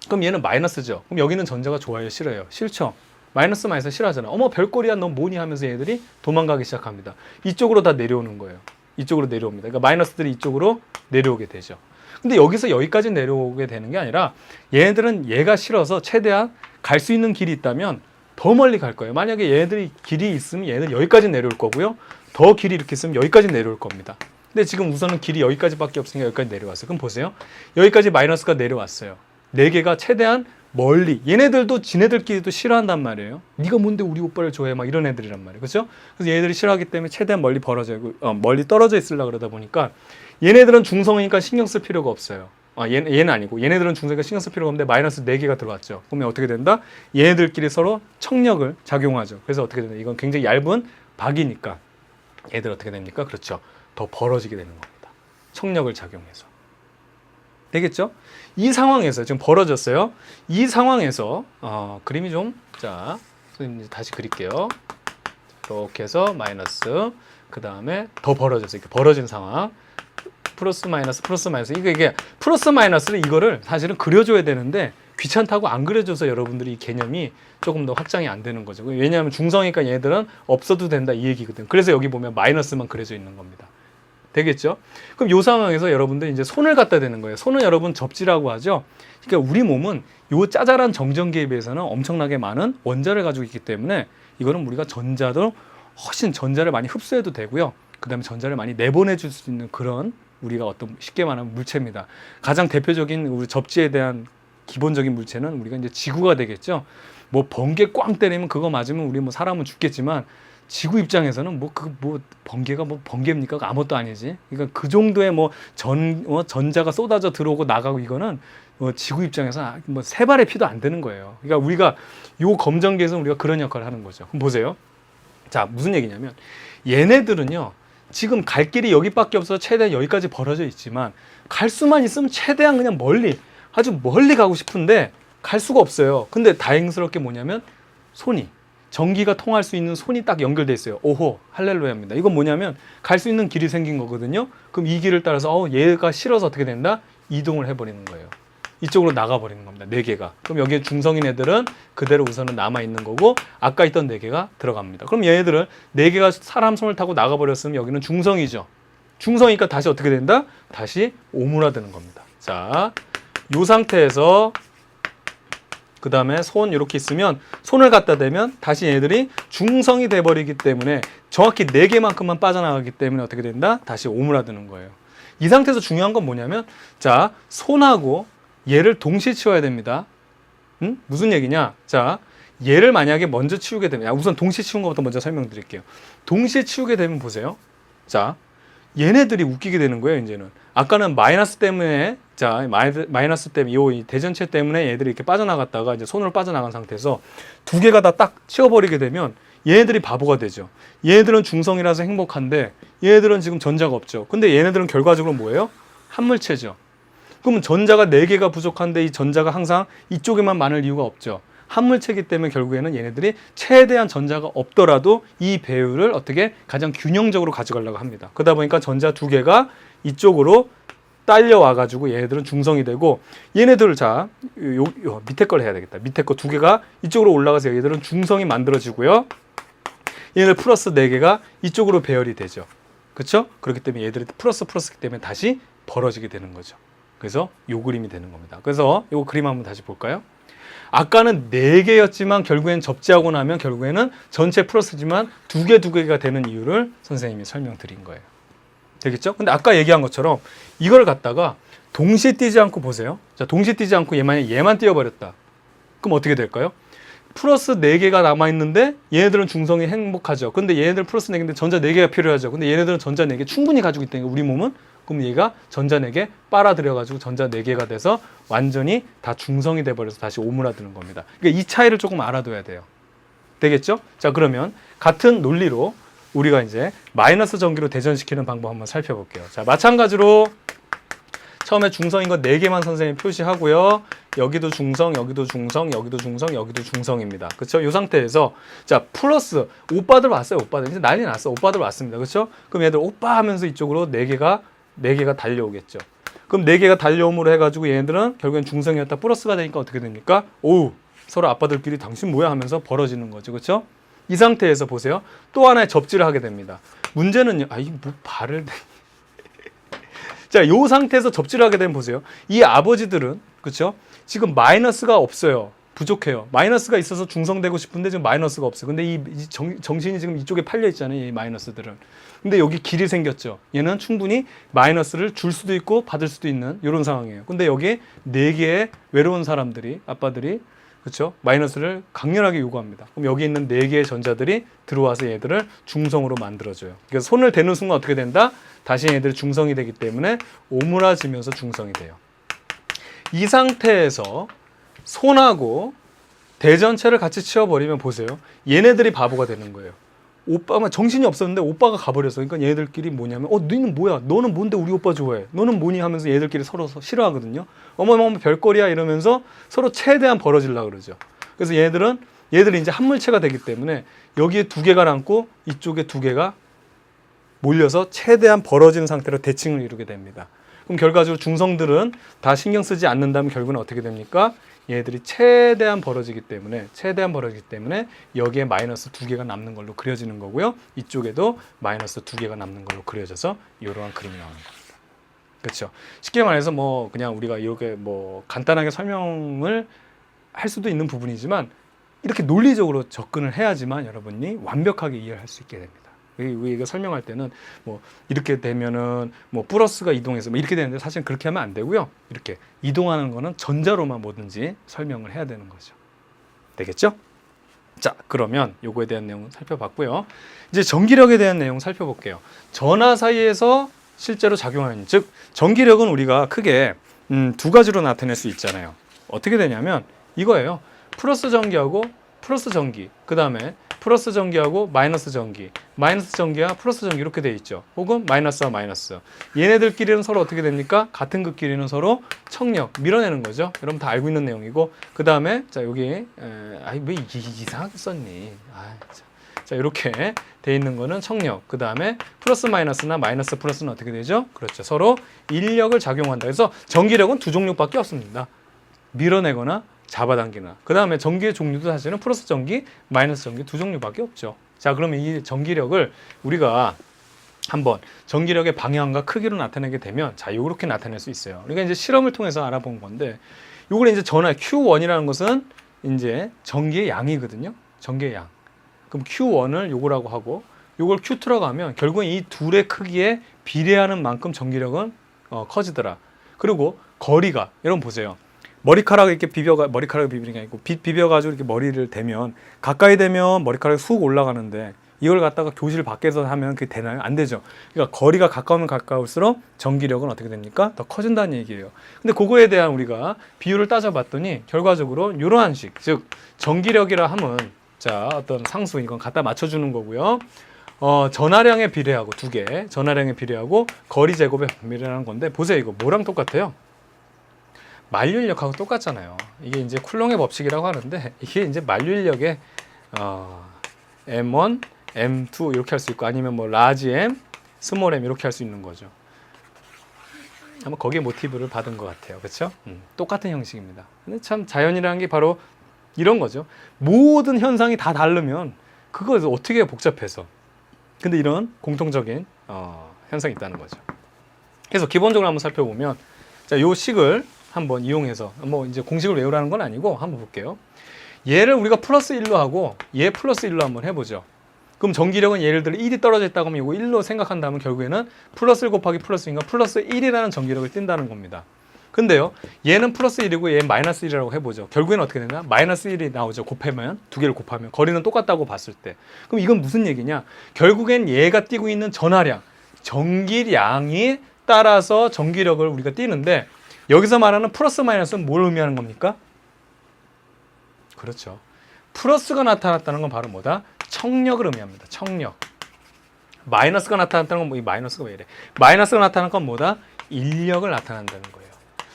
그럼 얘는 마이너스죠. 그럼 여기는 전자가 좋아요, 싫어요? 싫죠. 마이너스 마이너스 싫어하잖아. 어머 별꼴이야 너 뭐니 하면서 얘들이 도망가기 시작합니다. 이쪽으로 다 내려오는 거예요. 이쪽으로 내려옵니다. 그러니까 마이너스들이 이쪽으로 내려오게 되죠. 근데 여기서 여기까지 내려오게 되는 게 아니라 얘네들은 얘가 싫어서 최대한 갈 수 있는 길이 있다면 더 멀리 갈 거예요. 만약에 얘네들이 길이 있으면 얘는 여기까지 내려올 거고요. 더 길이 이렇게 있으면 여기까지 내려올 겁니다. 근데 지금 우선은 길이 여기까지밖에 없으니까 여기까지 내려왔어요. 그럼 보세요. 여기까지 마이너스가 내려왔어요. 4개가 최대한 멀리. 얘네들도 지네들끼리도 싫어한단 말이에요. 네가 뭔데 우리 오빠를 좋아해? 막 이런 애들이란 말이에요. 그렇죠? 그래서 얘네들이 싫어하기 때문에 최대한 멀리 멀리 떨어져 있으려고 그러다 보니까 얘네들은 중성이니까 신경 쓸 필요가 없어요. 얘는 아니고 얘네들은 중성이니까 신경 쓸 필요가 없는데 마이너스 4개가 들어왔죠. 그러면 어떻게 된다? 얘네들끼리 서로 청력을 작용하죠. 그래서 어떻게 된다? 이건 굉장히 얇은 박이니까 얘들 어떻게 됩니까? 그렇죠. 더 벌어지게 되는 겁니다. 청력을 작용해서. 되겠죠? 이 상황에서 지금 벌어졌어요. 이 상황에서 그림이 좀 선생님 다시 그릴게요. 이렇게 해서 마이너스 그 다음에 더 벌어졌어요. 이렇게 벌어진 상황. 플러스 마이너스 이게 플러스 마이너스를 이거를 사실은 그려줘야 되는데 귀찮다고 안 그려줘서 여러분들이 이 개념이 조금 더 확장이 안 되는 거죠. 왜냐하면 중성이니까 얘들은 없어도 된다 이 얘기거든. 그래서 여기 보면 마이너스만 그려져 있는 겁니다. 되겠죠? 그럼 이 상황에서 여러분들 이제 손을 갖다 대는 거예요. 손은 여러분 접지라고 하죠. 그러니까 우리 몸은 요 짜잘한 정전기에 비해서는 엄청나게 많은 원자를 가지고 있기 때문에 이거는 우리가 전자도 훨씬 전자를 많이 흡수해도 되고요. 그 다음에 전자를 많이 내보내줄 수 있는 그런 우리가 어떤 쉽게 말하면 물체입니다. 가장 대표적인 우리 접지에 대한 기본적인 물체는 우리가 이제 지구가 되겠죠. 뭐 번개 꽝 때리면 그거 맞으면 우리 뭐 사람은 죽겠지만 지구 입장에서는 번개가 번개입니까? 아무것도 아니지. 그러니까 그 정도의 전자가 쏟아져 들어오고 나가고 이거는 지구 입장에서 세 발의 피도 안 되는 거예요. 그러니까 우리가 요 검정기에서 우리가 그런 역할을 하는 거죠. 그럼 보세요. 자, 무슨 얘기냐면 얘네들은요. 지금 갈 길이 여기밖에 없어서 최대한 여기까지 벌어져 있지만 갈 수만 있으면 최대한 그냥 멀리 아주 멀리 가고 싶은데 갈 수가 없어요. 근데 다행스럽게 뭐냐면 전기가 통할 수 있는 손이 딱 연결돼 있어요. 오호 할렐루야입니다. 이건 뭐냐면 갈 수 있는 길이 생긴 거거든요. 그럼 이 길을 따라서 얘가 싫어서 어떻게 된다? 이동을 해버리는 거예요. 이쪽으로 나가버리는 겁니다. 4개가. 그럼 여기에 중성인 애들은 그대로 우선은 남아있는 거고 아까 있던 4개가 들어갑니다. 그럼 얘네들은 4개가 사람 손을 타고 나가버렸으면 여기는 중성이죠. 중성이니까 다시 어떻게 된다? 다시 오므라드는 겁니다. 자, 이 상태에서 그 다음에 손 이렇게 있으면 손을 갖다 대면 다시 얘네들이 중성이 돼버리기 때문에 정확히 4개만큼만 빠져나가기 때문에 어떻게 된다? 다시 오므라드는 거예요. 이 상태에서 중요한 건 뭐냐면 자, 손하고 얘를 동시에 치워야 됩니다. 무슨 얘기냐? 자, 얘를 만약에 먼저 치우게 되면 우선 동시에 치운 것부터 먼저 설명드릴게요. 동시에 치우게 되면 보세요. 자, 얘네들이 웃기게 되는 거예요. 이제는 아까는 마이너스 때문에 마이너스 때문에 이 대전체 때문에 얘들이 이렇게 빠져나갔다가 이제 손으로 빠져나간 상태에서 2개가 다 딱 치워버리게 되면 얘네들이 바보가 되죠. 얘네들은 중성이라서 행복한데 얘네들은 지금 전자가 없죠. 근데 얘네들은 결과적으로 뭐예요? 한물체죠. 그러면 전자가 4개가 부족한데 이 전자가 항상 이쪽에만 많을 이유가 없죠. 한물체이기 때문에 결국에는 얘네들이 최대한 전자가 없더라도 이 배율을 어떻게 가장 균형적으로 가져가려고 합니다. 그러다 보니까 전자 2개가 이쪽으로 딸려와가지고 얘네들은 중성이 되고 얘네들을 요 밑에 걸 해야 되겠다. 밑에 거 2개가 이쪽으로 올라가서 얘네들은 중성이 만들어지고요. 얘네들 플러스 4개가 이쪽으로 배열이 되죠. 그렇죠? 그렇기 때문에 얘들이 플러스기 때문에 다시 벌어지게 되는 거죠. 그래서 요 그림이 되는 겁니다. 그래서 요 그림 한번 다시 볼까요? 아까는 4개였지만 결국엔 접지하고 나면 결국에는 전체 플러스지만 2개가 되는 이유를 선생님이 설명드린 거예요. 되겠죠? 근데 아까 얘기한 것처럼 이걸 갖다가 동시에 띄지 않고 보세요. 자, 동시에 띄지 않고 얘만 띄워버렸다. 그럼 어떻게 될까요? 플러스 4개가 남아있는데 얘네들은 중성이 행복하죠. 근데 얘네들은 플러스 4개인데 전자 4개가 필요하죠. 근데 얘네들은 전자 4개 충분히 가지고 있다니까 우리 몸은. 그럼 얘가 전자 4개 빨아들여가지고 전자 4개가 돼서 완전히 다 중성이 돼버려서 다시 오므라드는 겁니다. 그러니까 이 차이를 조금 알아둬야 돼요. 되겠죠? 자, 그러면 같은 논리로 우리가 이제 마이너스 전기로 대전시키는 방법 한번 살펴볼게요. 자, 마찬가지로 처음에 중성인 거 4개만 선생님 표시하고요. 여기도 중성, 여기도 중성, 여기도 중성, 여기도 중성입니다. 그렇죠? 이 상태에서 자, 플러스 오빠들 왔어요. 오빠들 이제 난리 났어. 오빠들 왔습니다. 그렇죠? 그럼 얘들 오빠 하면서 이쪽으로 4개가 달려오겠죠. 그럼 4개가 달려옴으로 해가지고 얘네들은 결국엔 중성이었다 플러스가 되니까 어떻게 됩니까? 오, 서로 아빠들끼리 당신 뭐야 하면서 벌어지는 거죠. 그렇죠? 이 상태에서 보세요. 또 하나의 접지를 하게 됩니다. 문제는요. 아, 이게 뭐 발을 자, 요 상태에서 접지를 하게 되면 보세요. 이 아버지들은 그렇죠? 지금 마이너스가 없어요. 부족해요. 마이너스가 있어서 중성되고 싶은데 지금 마이너스가 없어요. 근데 이 정신이 지금 이쪽에 팔려 있잖아요. 이 마이너스들은. 근데 여기 길이 생겼죠. 얘는 충분히 마이너스를 줄 수도 있고 받을 수도 있는 이런 상황이에요. 근데 여기에 4개의 외로운 사람들이 아빠들이 그렇죠? 마이너스를 강렬하게 요구합니다. 그럼 여기 있는 4개의 전자들이 들어와서 얘들을 중성으로 만들어줘요. 그래서 손을 대는 순간 어떻게 된다? 다시 얘들이 중성이 되기 때문에 오므라지면서 중성이 돼요. 이 상태에서 손하고 대전체를 같이 치워버리면 보세요. 얘네들이 바보가 되는 거예요. 오빠가 정신이 없었는데 오빠가 가버렸어. 그러니까 얘네들끼리 뭐냐면 너는 뭐야? 너는 뭔데 우리 오빠 좋아해? 너는 뭐니? 하면서 얘들끼리 서로 싫어하거든요. 어머 별거리야 이러면서 서로 최대한 벌어지려고 그러죠. 그래서 얘들이 이제 한물체가 되기 때문에 여기에 2개가 남고 이쪽에 2개가 몰려서 최대한 벌어진 상태로 대칭을 이루게 됩니다. 그럼 결과적으로 중성들은 다 신경 쓰지 않는다면 결국은 어떻게 됩니까? 얘들이 최대한 벌어지기 때문에 여기에 마이너스 2개가 남는 걸로 그려지는 거고요. 이쪽에도 마이너스 2개가 남는 걸로 그려져서 이러한 그림이 나오는 겁니다. 그렇죠? 쉽게 말해서 뭐 그냥 우리가 이렇게 뭐 간단하게 설명을 할 수도 있는 부분이지만 이렇게 논리적으로 접근을 해야지만 여러분이 완벽하게 이해를 할 수 있게 됩니다. 우리가 설명할 때는 뭐 이렇게 되면은 뭐 플러스가 이동해서 뭐 이렇게 되는데 사실 그렇게 하면 안 되고요. 이렇게 이동하는 거는 전자로만 뭐든지 설명을 해야 되는 거죠. 되겠죠? 자, 그러면 요거에 대한 내용은 살펴봤고요. 이제 전기력에 대한 내용 살펴볼게요. 전하 사이에서 실제로 작용하는, 즉 전기력은 우리가 크게 2가지로 나타낼 수 있잖아요. 어떻게 되냐면 이거예요. 플러스 전기하고 플러스 전기, 그 다음에 플러스 전기하고 마이너스 전기, 마이너스 전기와 플러스 전기 이렇게 돼 있죠. 혹은 마이너스와 마이너스. 얘네들끼리는 서로 어떻게 됩니까? 같은 극끼리는 서로 청력, 밀어내는 거죠. 여러분 다 알고 있는 내용이고, 그 다음에 자 여기 왜 이상하게 썼니? 자 이렇게 돼 있는 거는 청력, 그 다음에 플러스 마이너스나 마이너스 플러스는 어떻게 되죠? 그렇죠. 서로 인력을 작용한다. 그래서 전기력은 2종류밖에 없습니다. 밀어내거나 잡아당기나. 그 다음에 전기의 종류도 사실은 플러스 전기, 마이너스 전기 2종류밖에 없죠. 자, 그러면 이 전기력을 우리가 한번 전기력의 방향과 크기로 나타내게 되면 자, 요렇게 나타낼 수 있어요. 그러니까 이제 실험을 통해서 알아본 건데 요걸 이제 전하 Q1이라는 것은 이제 전기의 양이거든요. 전기의 양. 그럼 Q1을 요거라고 하고 요걸 Q2라고 하면 결국엔 이 둘의 크기에 비례하는 만큼 전기력은 커지더라. 그리고 거리가 여러분 보세요. 머리카락을 이렇게 머리카락을 비비는 게 아니고 비벼가지고 이렇게 머리를 대면 가까이 되면 머리카락이 쑥 올라가는데 이걸 갖다가 교실 밖에서 하면 그게 되나요? 안 되죠. 그러니까 거리가 가까우면 가까울수록 전기력은 어떻게 됩니까? 더 커진다는 얘기예요. 근데 그거에 대한 우리가 비율을 따져봤더니 결과적으로 이러한 식, 즉 전기력이라 함은 자 어떤 상수 이건 갖다 맞춰주는 거고요. 전하량에 비례하고 2개, 전하량에 비례하고 거리 제곱에 비례하는 건데 보세요. 이거 뭐랑 똑같아요? 만류인력하고 똑같잖아요. 이게 이제 쿨롱의 법칙이라고 하는데 이게 이제 만류인력의 M1, M2 이렇게 할 수 있고 아니면 뭐 라지 M, 스몰 M 이렇게 할 수 있는 거죠. 아마 거기에 모티브를 받은 것 같아요. 그렇죠? 똑같은 형식입니다. 근데 참 자연이라는 게 바로 이런 거죠. 모든 현상이 다 다르면 그거에서 어떻게 복잡해서. 근데 이런 공통적인 현상이 있다는 거죠. 그래서 기본적으로 한번 살펴보면 자, 요 식을 한번 이용해서 뭐 이제 공식을 외우라는 건 아니고 한번 볼게요. 얘를 우리가 플러스 1로 하고 얘 플러스 1로 한번 해보죠. 그럼 전기력은 예를 들어 1이 떨어져 있다고 하면 이거 1로 생각한다면 결국에는 플러스 1 곱하기 플러스 1과 플러스 1이라는 전기력을 띈다는 겁니다. 근데요 얘는 플러스 1이고 얘는 마이너스 1이라고 해보죠. 결국에는 어떻게 되나? 마이너스 1이 나오죠. 곱하면 2개를 곱하면 거리는 똑같다고 봤을 때 그럼 이건 무슨 얘기냐? 결국엔 얘가 띄고 있는 전하량, 전기량이 따라서 전기력을 우리가 띄는데 여기서 말하는 플러스 마이너스는 뭘 의미하는 겁니까? 그렇죠. 플러스가 나타났다는 건 바로 뭐다? 청력을 의미합니다. 청력. 마이너스가 나타났다는 건 뭐 이 마이너스가 왜 이래? 마이너스가 나타나는 건 뭐다? 인력을 나타낸다는 거예요.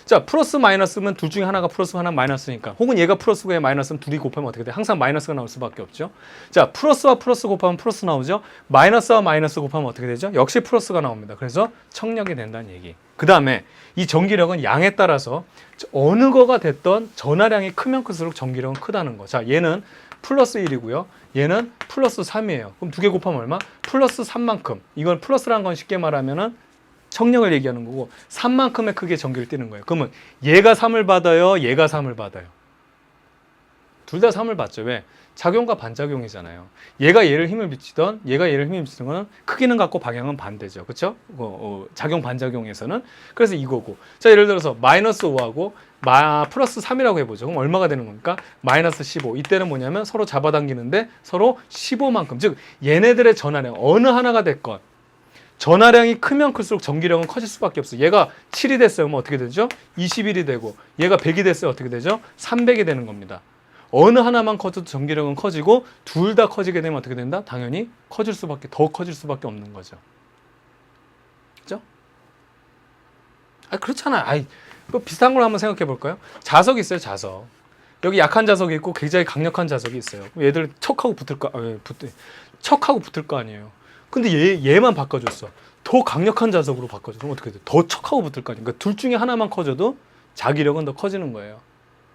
자, 플러스 마이너스면 둘 중에 하나가 플러스 하나 마이너스니까, 혹은 얘가 플러스고 얘 마이너스면 둘이 곱하면 어떻게 돼? 항상 마이너스가 나올 수밖에 없죠. 자, 플러스와 플러스 곱하면 플러스 나오죠. 마이너스와 마이너스 곱하면 어떻게 되죠? 역시 플러스가 나옵니다. 그래서 청력이 된다는 얘기. 그 다음에 이 전기력은 양에 따라서 어느 거가 됐던 전하량이 크면 클수록 전기력은 크다는 거. 자, 얘는 플러스 1이고요. 얘는 플러스 3이에요. 그럼 두 개 곱하면 얼마? 플러스 3만큼. 이건 플러스라는 건 쉽게 말하면은 청력을 얘기하는 거고 3만큼의 크기의 전기를 띠는 거예요. 그러면 얘가 3을 받아요? 얘가 3을 받아요? 둘 다 3을 받죠. 왜? 작용과 반작용이잖아요. 얘가 얘를 힘을 미치던 얘가 얘를 힘을 미치는 거는 크기는 같고 방향은 반대죠. 그렇죠? 작용 반작용에서는. 그래서 이거고. 자, 예를 들어서 마이너스 5하고 플러스 3이라고 해보죠. 그럼 얼마가 되는 겁니까? 마이너스 15. 이때는 뭐냐면 서로 잡아당기는데 서로 15만큼. 즉 얘네들의 전하량 어느 하나가 됐건 전하량이 크면 클수록 전기력은 커질 수밖에 없어요. 얘가 7이 됐어요. 그럼 어떻게 되죠? 21이 되고, 얘가 100이 됐어요. 어떻게 되죠? 300이 되는 겁니다. 어느 하나만 커져도 전기력은 커지고 둘 다 커지게 되면 어떻게 된다? 당연히 더 커질 수밖에 없는 거죠. 그죠? 그렇잖아요. 비슷한 걸 한번 생각해 볼까요? 자석이 있어요. 자석. 여기 약한 자석이 있고 굉장히 강력한 자석이 있어요. 얘들 척하고 붙을 거 아니에요. 근데 얘만 바꿔줬어. 더 강력한 자석으로 바꿔줘. 그럼 어떻게 돼? 더 척하고 붙을 거 아니에요. 그러니까 둘 중에 하나만 커져도 자기력은 더 커지는 거예요.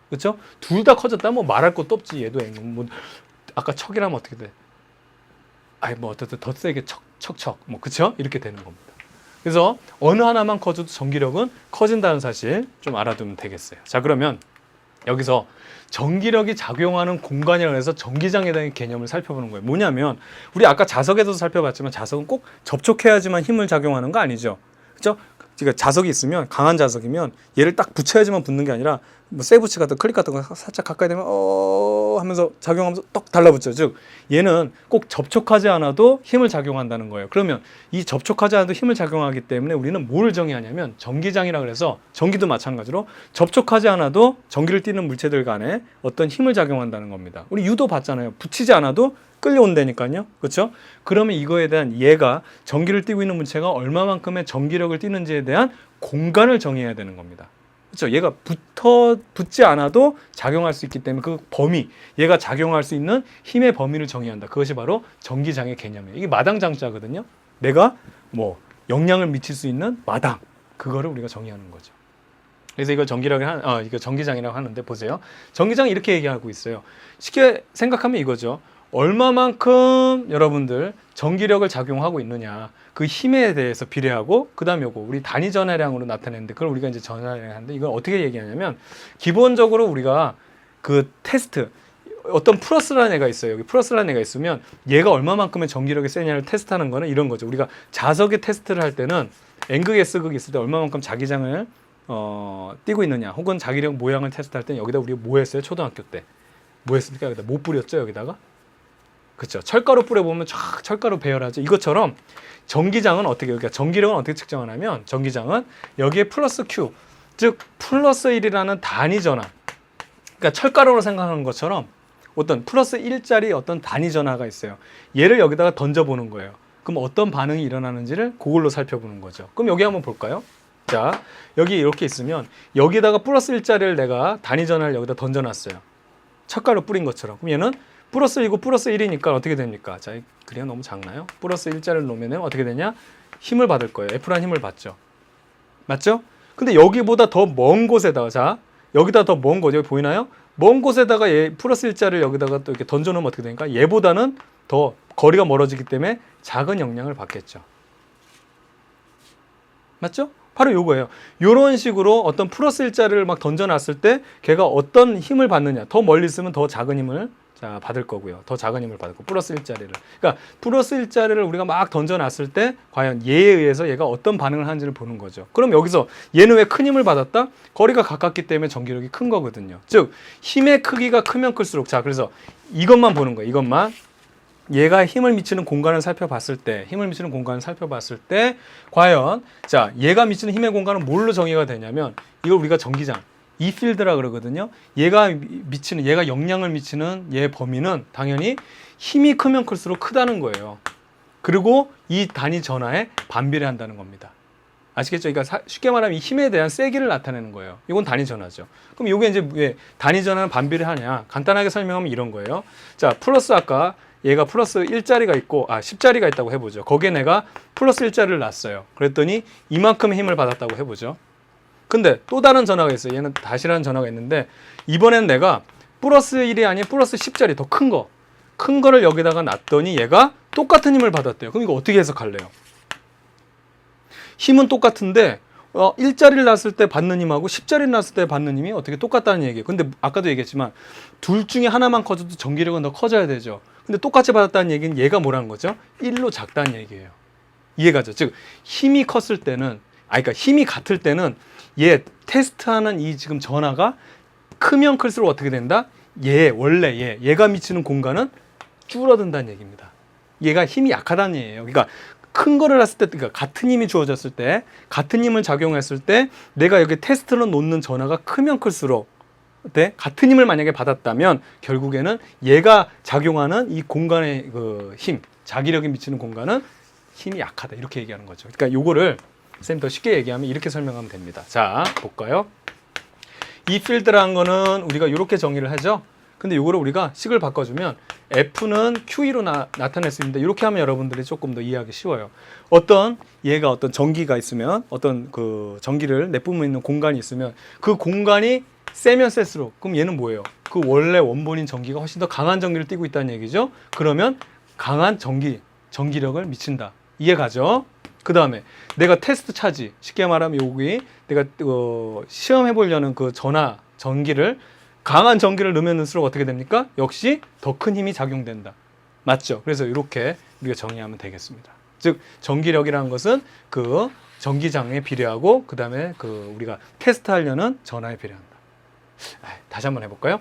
그렇죠? 둘 다 커졌다면 뭐 말할 것도 없지. 얘도 뭐 아까 척이라면 어떻게 돼? 뭐 어쨌든 더 세게 척. 뭐 그렇죠? 이렇게 되는 겁니다. 그래서 어느 하나만 커져도 전기력은 커진다는 사실 좀 알아두면 되겠어요. 자, 그러면 여기서 전기력이 작용하는 공간이라고 해서 전기장에 대한 개념을 살펴보는 거예요. 뭐냐면 우리 아까 자석에서도 살펴봤지만 자석은 꼭 접촉해야지만 힘을 작용하는 거 아니죠. 그렇죠? 그러니까 자석이 있으면 강한 자석이면 얘를 딱 붙여야지만 붙는 게 아니라 뭐 세부치 같은 클릭 같은 거 살짝 가까이 되면 하면서 작용하면서 떡 달라붙죠. 즉 얘는 꼭 접촉하지 않아도 힘을 작용한다는 거예요. 그러면 이 접촉하지 않아도 힘을 작용하기 때문에 우리는 뭘 정의하냐면 전기장이라 그래서 전기도 마찬가지로 접촉하지 않아도 전기를 띠는 물체들 간에 어떤 힘을 작용한다는 겁니다. 우리 유도 봤잖아요. 붙이지 않아도 끌려온다니까요. 그렇죠? 그러면 이거에 대한 얘가 전기를 띠고 있는 물체가 얼마만큼의 전기력을 띠는지에 대한 공간을 정의해야 되는 겁니다. 그렇죠? 얘가 붙지 않아도 작용할 수 있기 때문에 그 범위, 얘가 작용할 수 있는 힘의 범위를 정의한다. 그것이 바로 전기장의 개념이에요. 이게 마당장자거든요. 내가 뭐 영향을 미칠 수 있는 마당, 그거를 우리가 정의하는 거죠. 그래서 이걸 이거 전기장이라고 하는데 보세요. 전기장이 이렇게 얘기하고 있어요. 쉽게 생각하면 이거죠. 얼마만큼 여러분들 전기력을 작용하고 있느냐, 그 힘에 대해서 비례하고, 그 다음에 요거 우리 단위 전하량으로 나타내는데 그걸 우리가 이제 전하량 하는데 이걸 어떻게 얘기하냐면 기본적으로 우리가 그 테스트 어떤 플러스라는 애가 있어요. 여기 플러스라는 애가 있으면 얘가 얼마만큼의 전기력이 세냐를 테스트하는 거는 이런 거죠. 우리가 자석의 테스트를 할 때는 N극 S극이 있을 때 얼마만큼 자기장을 띄고 있느냐, 혹은 자기력 모양을 테스트할 때는 여기다 우리가 뭐 했어요? 초등학교 때 뭐 했습니까? 여기다 뭐 뿌렸죠? 여기다가 그렇죠. 철가루 뿌려보면 쫙 철가루 배열하죠. 이것처럼 전기장은 그러니까 전기력은 어떻게 측정하냐면 전기장은 여기에 플러스 Q, 즉 플러스 1이라는 단위 전하, 그러니까 철가루로 생각하는 것처럼 어떤 플러스 1짜리 어떤 단위 전하가 있어요. 얘를 여기다가 던져보는 거예요. 그럼 어떤 반응이 일어나는지를 그걸로 살펴보는 거죠. 그럼 여기 한번 볼까요? 자, 여기 이렇게 있으면 여기다가 플러스 1짜리를 내가 단위 전하를 여기다 던져놨어요. 철가루 뿌린 것처럼. 그럼 얘는 플러스 1이고 플러스 1이니까 어떻게 됩니까? 자, 그래야 너무 작나요? 플러스 1자를 놓으면 어떻게 되냐? 힘을 받을 거예요. F라는 힘을 받죠. 맞죠? 근데 여기보다 더 먼 곳에다가, 자, 여기다 더 먼 곳, 여기 보이나요? 먼 곳에다가 얘 플러스 1자를 여기다가 또 이렇게 던져놓으면 어떻게 되니까? 얘보다는 더 거리가 멀어지기 때문에 작은 영향을 받겠죠. 맞죠? 바로 요거예요. 요런 식으로 어떤 플러스 1자를 막 던져놨을 때 걔가 어떤 힘을 받느냐. 더 멀리 있으면 더 작은 힘을 받을 거고요. 더 작은 힘을 받을 거. 플러스 1자리를. 그러니까 플러스 1자리를 우리가 막 던져놨을 때 과연 얘에 의해서 얘가 어떤 반응을 하는지를 보는 거죠. 그럼 여기서 얘는 왜 큰 힘을 받았다? 거리가 가깝기 때문에 전기력이 큰 거거든요. 즉 힘의 크기가 크면 클수록, 자, 그래서 이것만 보는 거예요. 이것만. 얘가 힘을 미치는 공간을 살펴봤을 때 과연, 자, 얘가 미치는 힘의 공간은 뭘로 정의가 되냐면 이걸 우리가 전기장, 이 필드라 그러거든요. 얘가 영향을 미치는 얘 범위는 당연히 힘이 크면 클수록 크다는 거예요. 그리고 이 단위 전하에 반비례한다는 겁니다. 아시겠죠? 그러니까 쉽게 말하면 이 힘에 대한 세기를 나타내는 거예요. 이건 단위 전하죠. 그럼 이게 이제 왜 단위 전하는 반비례하냐? 간단하게 설명하면 이런 거예요. 자, 플러스 아까 얘가 플러스 1자리가 있고 10자리가 있다고 해보죠. 거기에 내가 플러스 1자리를 놨어요. 그랬더니 이만큼 힘을 받았다고 해보죠. 근데 또 다른 전하가 있어요. 얘는 다시라는 전하가 있는데 이번엔 내가 플러스 1이 아닌 플러스 10자리 더 큰 거를 여기다가 놨더니 얘가 똑같은 힘을 받았대요. 그럼 이거 어떻게 해석할래요? 힘은 똑같은데 1자리를 놨을 때 받는 힘하고 10자리를 놨을 때 받는 힘이 어떻게 똑같다는 얘기예요. 근데 아까도 얘기했지만 둘 중에 하나만 커져도 전기력은 더 커져야 되죠. 근데 똑같이 받았다는 얘기는 얘가 뭐라는 거죠? 1로 작다는 얘기예요. 이해가죠? 즉 힘이 컸을 때는 그러니까 힘이 같을 때는 얘 테스트하는 이 지금 전하가 크면 클수록 어떻게 된다? 얘가 미치는 공간은 줄어든다는 얘기입니다. 얘가 힘이 약하다는 얘기예요. 그러니까 큰 거를 했을 때, 그러니까 같은 힘이 주어졌을 때, 같은 힘을 작용했을 때, 내가 여기 테스트로 놓는 전하가 크면 클수록, 같은 힘을 만약에 받았다면 결국에는 얘가 작용하는 이 공간의 그 힘, 자기력이 미치는 공간은 힘이 약하다 이렇게 얘기하는 거죠. 그러니까 요거를 선생님 더 쉽게 얘기하면 이렇게 설명하면 됩니다. 자, 볼까요? 이 필드라는 거는 우리가 이렇게 정의를 하죠. 근데 요거를 우리가 식을 바꿔주면 F는 QE로 나타낼 수 있는데 이렇게 하면 여러분들이 조금 더 이해하기 쉬워요. 얘가 어떤 전기가 있으면 어떤 그 전기를 내뿜고 있는 공간이 있으면 그 공간이 세면 셀수록 그럼 얘는 뭐예요? 그 원래 원본인 전기가 훨씬 더 강한 전기를 띠고 있다는 얘기죠. 그러면 강한 전기력을 미친다. 이해가죠? 그 다음에 내가 테스트 차지, 쉽게 말하면 여기 내가 시험해 보려는 그 전기를 강한 전기를 넣으면 넣을수록 어떻게 됩니까? 역시 더 큰 힘이 작용된다. 맞죠? 그래서 이렇게 우리가 정의하면 되겠습니다. 즉 전기력이라는 것은 그 전기장에 비례하고 그 다음에 그 우리가 테스트하려는 전하에 비례한다. 다시 한번 해볼까요?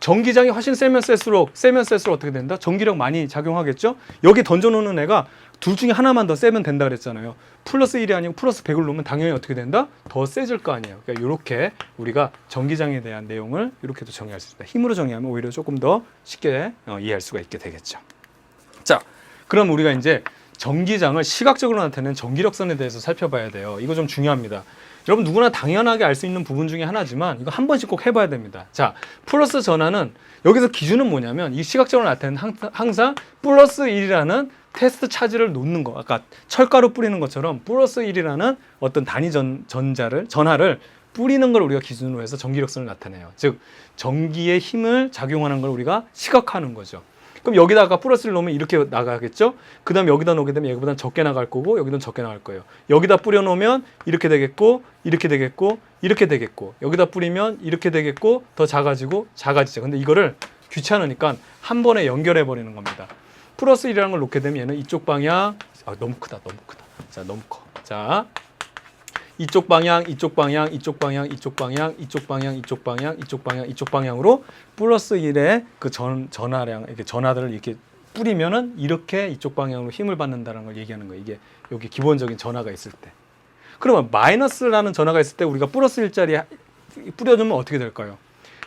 전기장이 훨씬 세면 셀수록 어떻게 된다? 전기력 많이 작용하겠죠? 여기 던져놓는 애가 둘 중에 하나만 더 세면 된다 그랬잖아요. 플러스 1이 아니고 플러스 100을 놓으면 당연히 어떻게 된다? 더 세질 거 아니에요. 그러니까 이렇게 우리가 전기장에 대한 내용을 이렇게도 정의할 수 있다. 힘으로 정의하면 오히려 조금 더 쉽게 이해할 수가 있게 되겠죠. 자, 그럼 우리가 이제 전기장을 시각적으로 나타내는 전기력선에 대해서 살펴봐야 돼요. 이거 좀 중요합니다. 여러분 누구나 당연하게 알 수 있는 부분 중에 하나지만 이거 한 번씩 꼭 해봐야 됩니다. 자, 플러스 전하는 여기서 기준은 뭐냐면 이 시각적으로 나타내는 항상 플러스 1이라는 테스트 차지를 놓는 거. 아까 철가루 뿌리는 것처럼 플러스 1이라는 어떤 단위 전하를 뿌리는 걸 우리가 기준으로 해서 전기력선을 나타내요. 즉 전기의 힘을 작용하는 걸 우리가 시각화하는 거죠. 그럼 여기다가 플러스를 넣으면 이렇게 나가겠죠? 그 다음 여기다 놓게 되면 얘보다는 적게 나갈 거고 여기는 적게 나갈 거예요. 여기다 뿌려 놓으면 이렇게 되겠고 이렇게 되겠고 이렇게 되겠고 여기다 뿌리면 이렇게 되겠고 더 작아지고 작아지죠. 근데 이거를 귀찮으니까 한 번에 연결해 버리는 겁니다. 플러스 1이라는 걸 놓게 되면 얘는 이쪽 방향 너무 크다. 자, 너무 커. 자, 이쪽 방향, 이쪽 방향, 이쪽 방향, 이쪽 방향, 이쪽 방향, 이쪽 방향, 이쪽 방향, 이쪽 방향으로 플러스 1의 그 전하량, 이렇게 전하들을 이렇게 뿌리면은 이렇게 이쪽 방향으로 힘을 받는다는 걸 얘기하는 거예요. 이게 여기 기본적인 전하가 있을 때. 그러면 마이너스라는 전하가 있을 때 우리가 플러스 1짜리 뿌려주면 어떻게 될까요?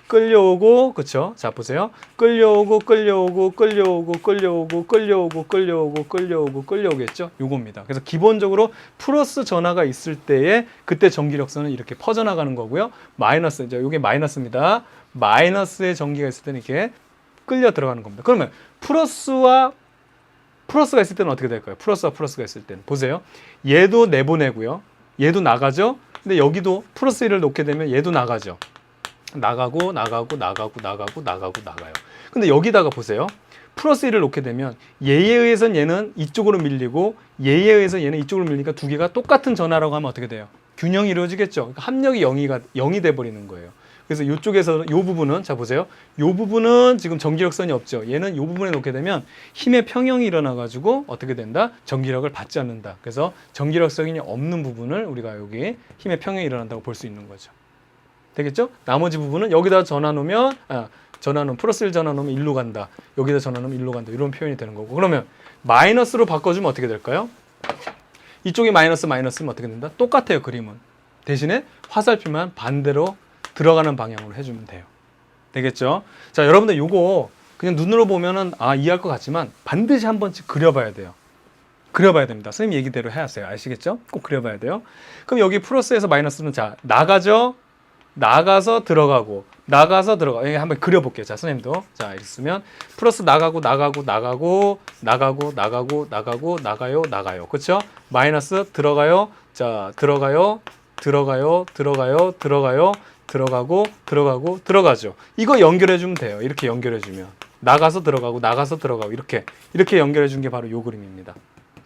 끌려오고, 그쵸? 자, 보세요. 끌려오고, 끌려오겠죠? 요겁니다. 그래서 기본적으로 플러스 전하가 있을 때에 그때 전기력선은 이렇게 퍼져나가는 거고요. 마이너스, 이제 요게 마이너스입니다. 마이너스의 전기가 있을 때는 이렇게 끌려 들어가는 겁니다. 그러면 플러스가 있을 때는 어떻게 될까요? 플러스와 플러스가 있을 때는. 보세요. 얘도 내보내고요. 얘도 나가죠? 근데 여기도 플러스 1을 놓게 되면 얘도 나가죠. 나가요. 근데 여기다가 보세요. 플러스 1을 놓게 되면 얘에 의해서는 얘는 이쪽으로 밀리고 얘에 의해서 얘는 이쪽으로 밀리니까 두 개가 똑같은 전하라고 하면 어떻게 돼요? 균형이 이루어지겠죠. 그러니까 합력이 0이 돼 버리는 거예요. 그래서 이쪽에서 이 부분은 자 보세요. 이 부분은 지금 전기력선이 없죠. 얘는 이 부분에 놓게 되면 힘의 평형이 일어나 가지고 어떻게 된다? 전기력을 받지 않는다. 그래서 전기력선이 없는 부분을 우리가 여기 힘의 평형이 일어난다고 볼 수 있는 거죠. 되겠죠? 나머지 부분은 여기다 전화 놓으면 플러스 1 전화 놓으면 1로 간다. 여기다 전화 놓으면 1로 간다. 이런 표현이 되는 거고. 그러면 마이너스로 바꿔주면 어떻게 될까요? 이쪽이 마이너스면 어떻게 된다? 똑같아요, 그림은. 대신에 화살표만 반대로 들어가는 방향으로 해주면 돼요. 되겠죠? 자, 여러분들 요거 그냥 눈으로 보면은 이해할 것 같지만 반드시 한 번씩 그려봐야 돼요. 그려봐야 됩니다. 선생님 얘기대로 해야 하세요. 아시겠죠? 꼭 그려봐야 돼요. 그럼 여기 플러스에서 마이너스는 자 나가죠. 나가서 들어가고 나가서 들어가. 여기 한번 그려볼게요. 자 선생님도 자 이렇게 쓰면 플러스 나가고 나가고 나가고 나가고 나가고 나가고 나가요 나가요. 그렇죠? 마이너스 들어가요. 자 들어가요 들어가요 들어가요 들어가요 들어가고 들어가고 들어가죠. 이거 연결해주면 돼요. 이렇게 연결해주면 나가서 들어가고 나가서 들어가고 이렇게 연결해준 게 바로 요 그림입니다.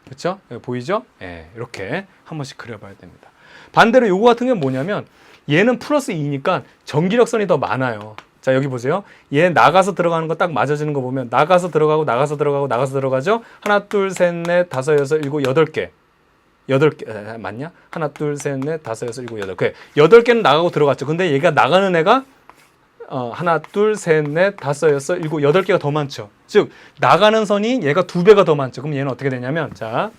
그렇죠? 보이죠? 예, 이렇게 한 번씩 그려봐야 됩니다. 반대로 요거 같은 경우는 뭐냐면 얘는 플러스 2니까 전기력선이 더 많아요. 자 여기 보세요. 얘 나가서 들어가는 거 딱 맞아지는 거 보면 나가서 들어가고 나가서 들어가고 나가서 들어가죠. 하나 둘 셋 넷 다섯 여섯 일곱 여덟 개 맞냐? 하나 둘 셋 넷 다섯 여섯 일곱 여덟 개 8개는 나가고 들어갔죠. 근데 얘가 나가는 애가 하나 둘 셋 넷 다섯 여섯 일곱 8개가 더 많죠. 즉 나가는 선이 얘가 2배가 더 많죠. 그럼 얘는 어떻게 되냐면 자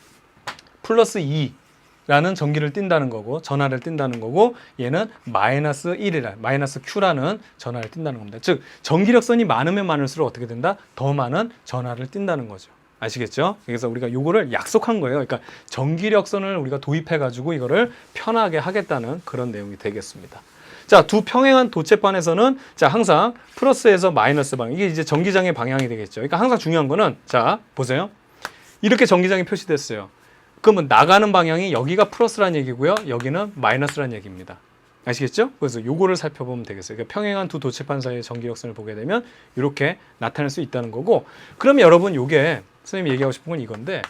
플러스 2라는 전기를 띈다는 거고 전하를 띈다는 거고 얘는 마이너스 1이라 마이너스 Q라는 전하를 띈다는 겁니다. 즉 전기력선이 많으면 많을수록 어떻게 된다? 더 많은 전하를 띈다는 거죠. 아시겠죠? 그래서 우리가 요거를 약속한 거예요. 그러니까 전기력선을 우리가 도입해 가지고 이거를 편하게 하겠다는 그런 내용이 되겠습니다. 자, 두 평행한 도체판에서는 자, 항상 플러스에서 마이너스 방향. 이게 이제 전기장의 방향이 되겠죠. 그러니까 항상 중요한 거는 자, 보세요. 이렇게 전기장이 표시됐어요. 그러면 나가는 방향이 여기가 플러스라는 얘기고요. 여기는 마이너스라는 얘기입니다. 아시겠죠? 그래서 요거를 살펴보면 되겠어요. 그러니까 평행한 두 도체판 사이의 전기력선을 보게 되면 이렇게 나타낼 수 있다는 거고 그러면 여러분 요게 선생님이 얘기하고 싶은 건 이건데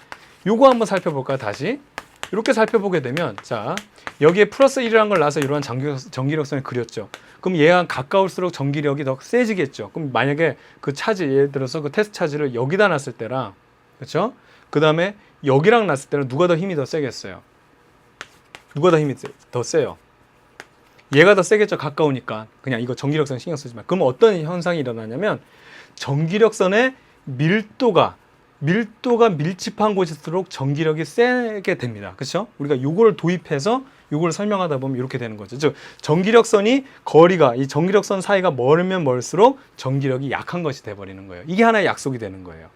요거 한번 살펴볼까요? 다시 이렇게 살펴보게 되면 자 여기에 플러스 1이라는 걸 놔서 이러한 전기력선을 그렸죠. 그럼 얘랑 가까울수록 전기력이 더 세지겠죠. 그럼 만약에 그 차지 예를 들어서 그 테스트 차지를 여기다 놨을 때랑 그렇죠? 그 다음에 여기랑 놨을 때는 누가 더 힘이 더 세겠어요? 누가 더 힘이 더 세요? 얘가 더 세겠죠. 가까우니까. 그냥 이거 전기력선 신경 쓰지 마. 그럼 어떤 현상이 일어나냐면 전기력선의 밀도가 밀집한 곳일수록 전기력이 세게 됩니다. 그렇죠? 우리가 요거를 도입해서 요거를 설명하다 보면 이렇게 되는 거죠. 즉 전기력선이 거리가 이 전기력선 사이가 멀면 멀수록 전기력이 약한 것이 돼 버리는 거예요. 이게 하나의 약속이 되는 거예요.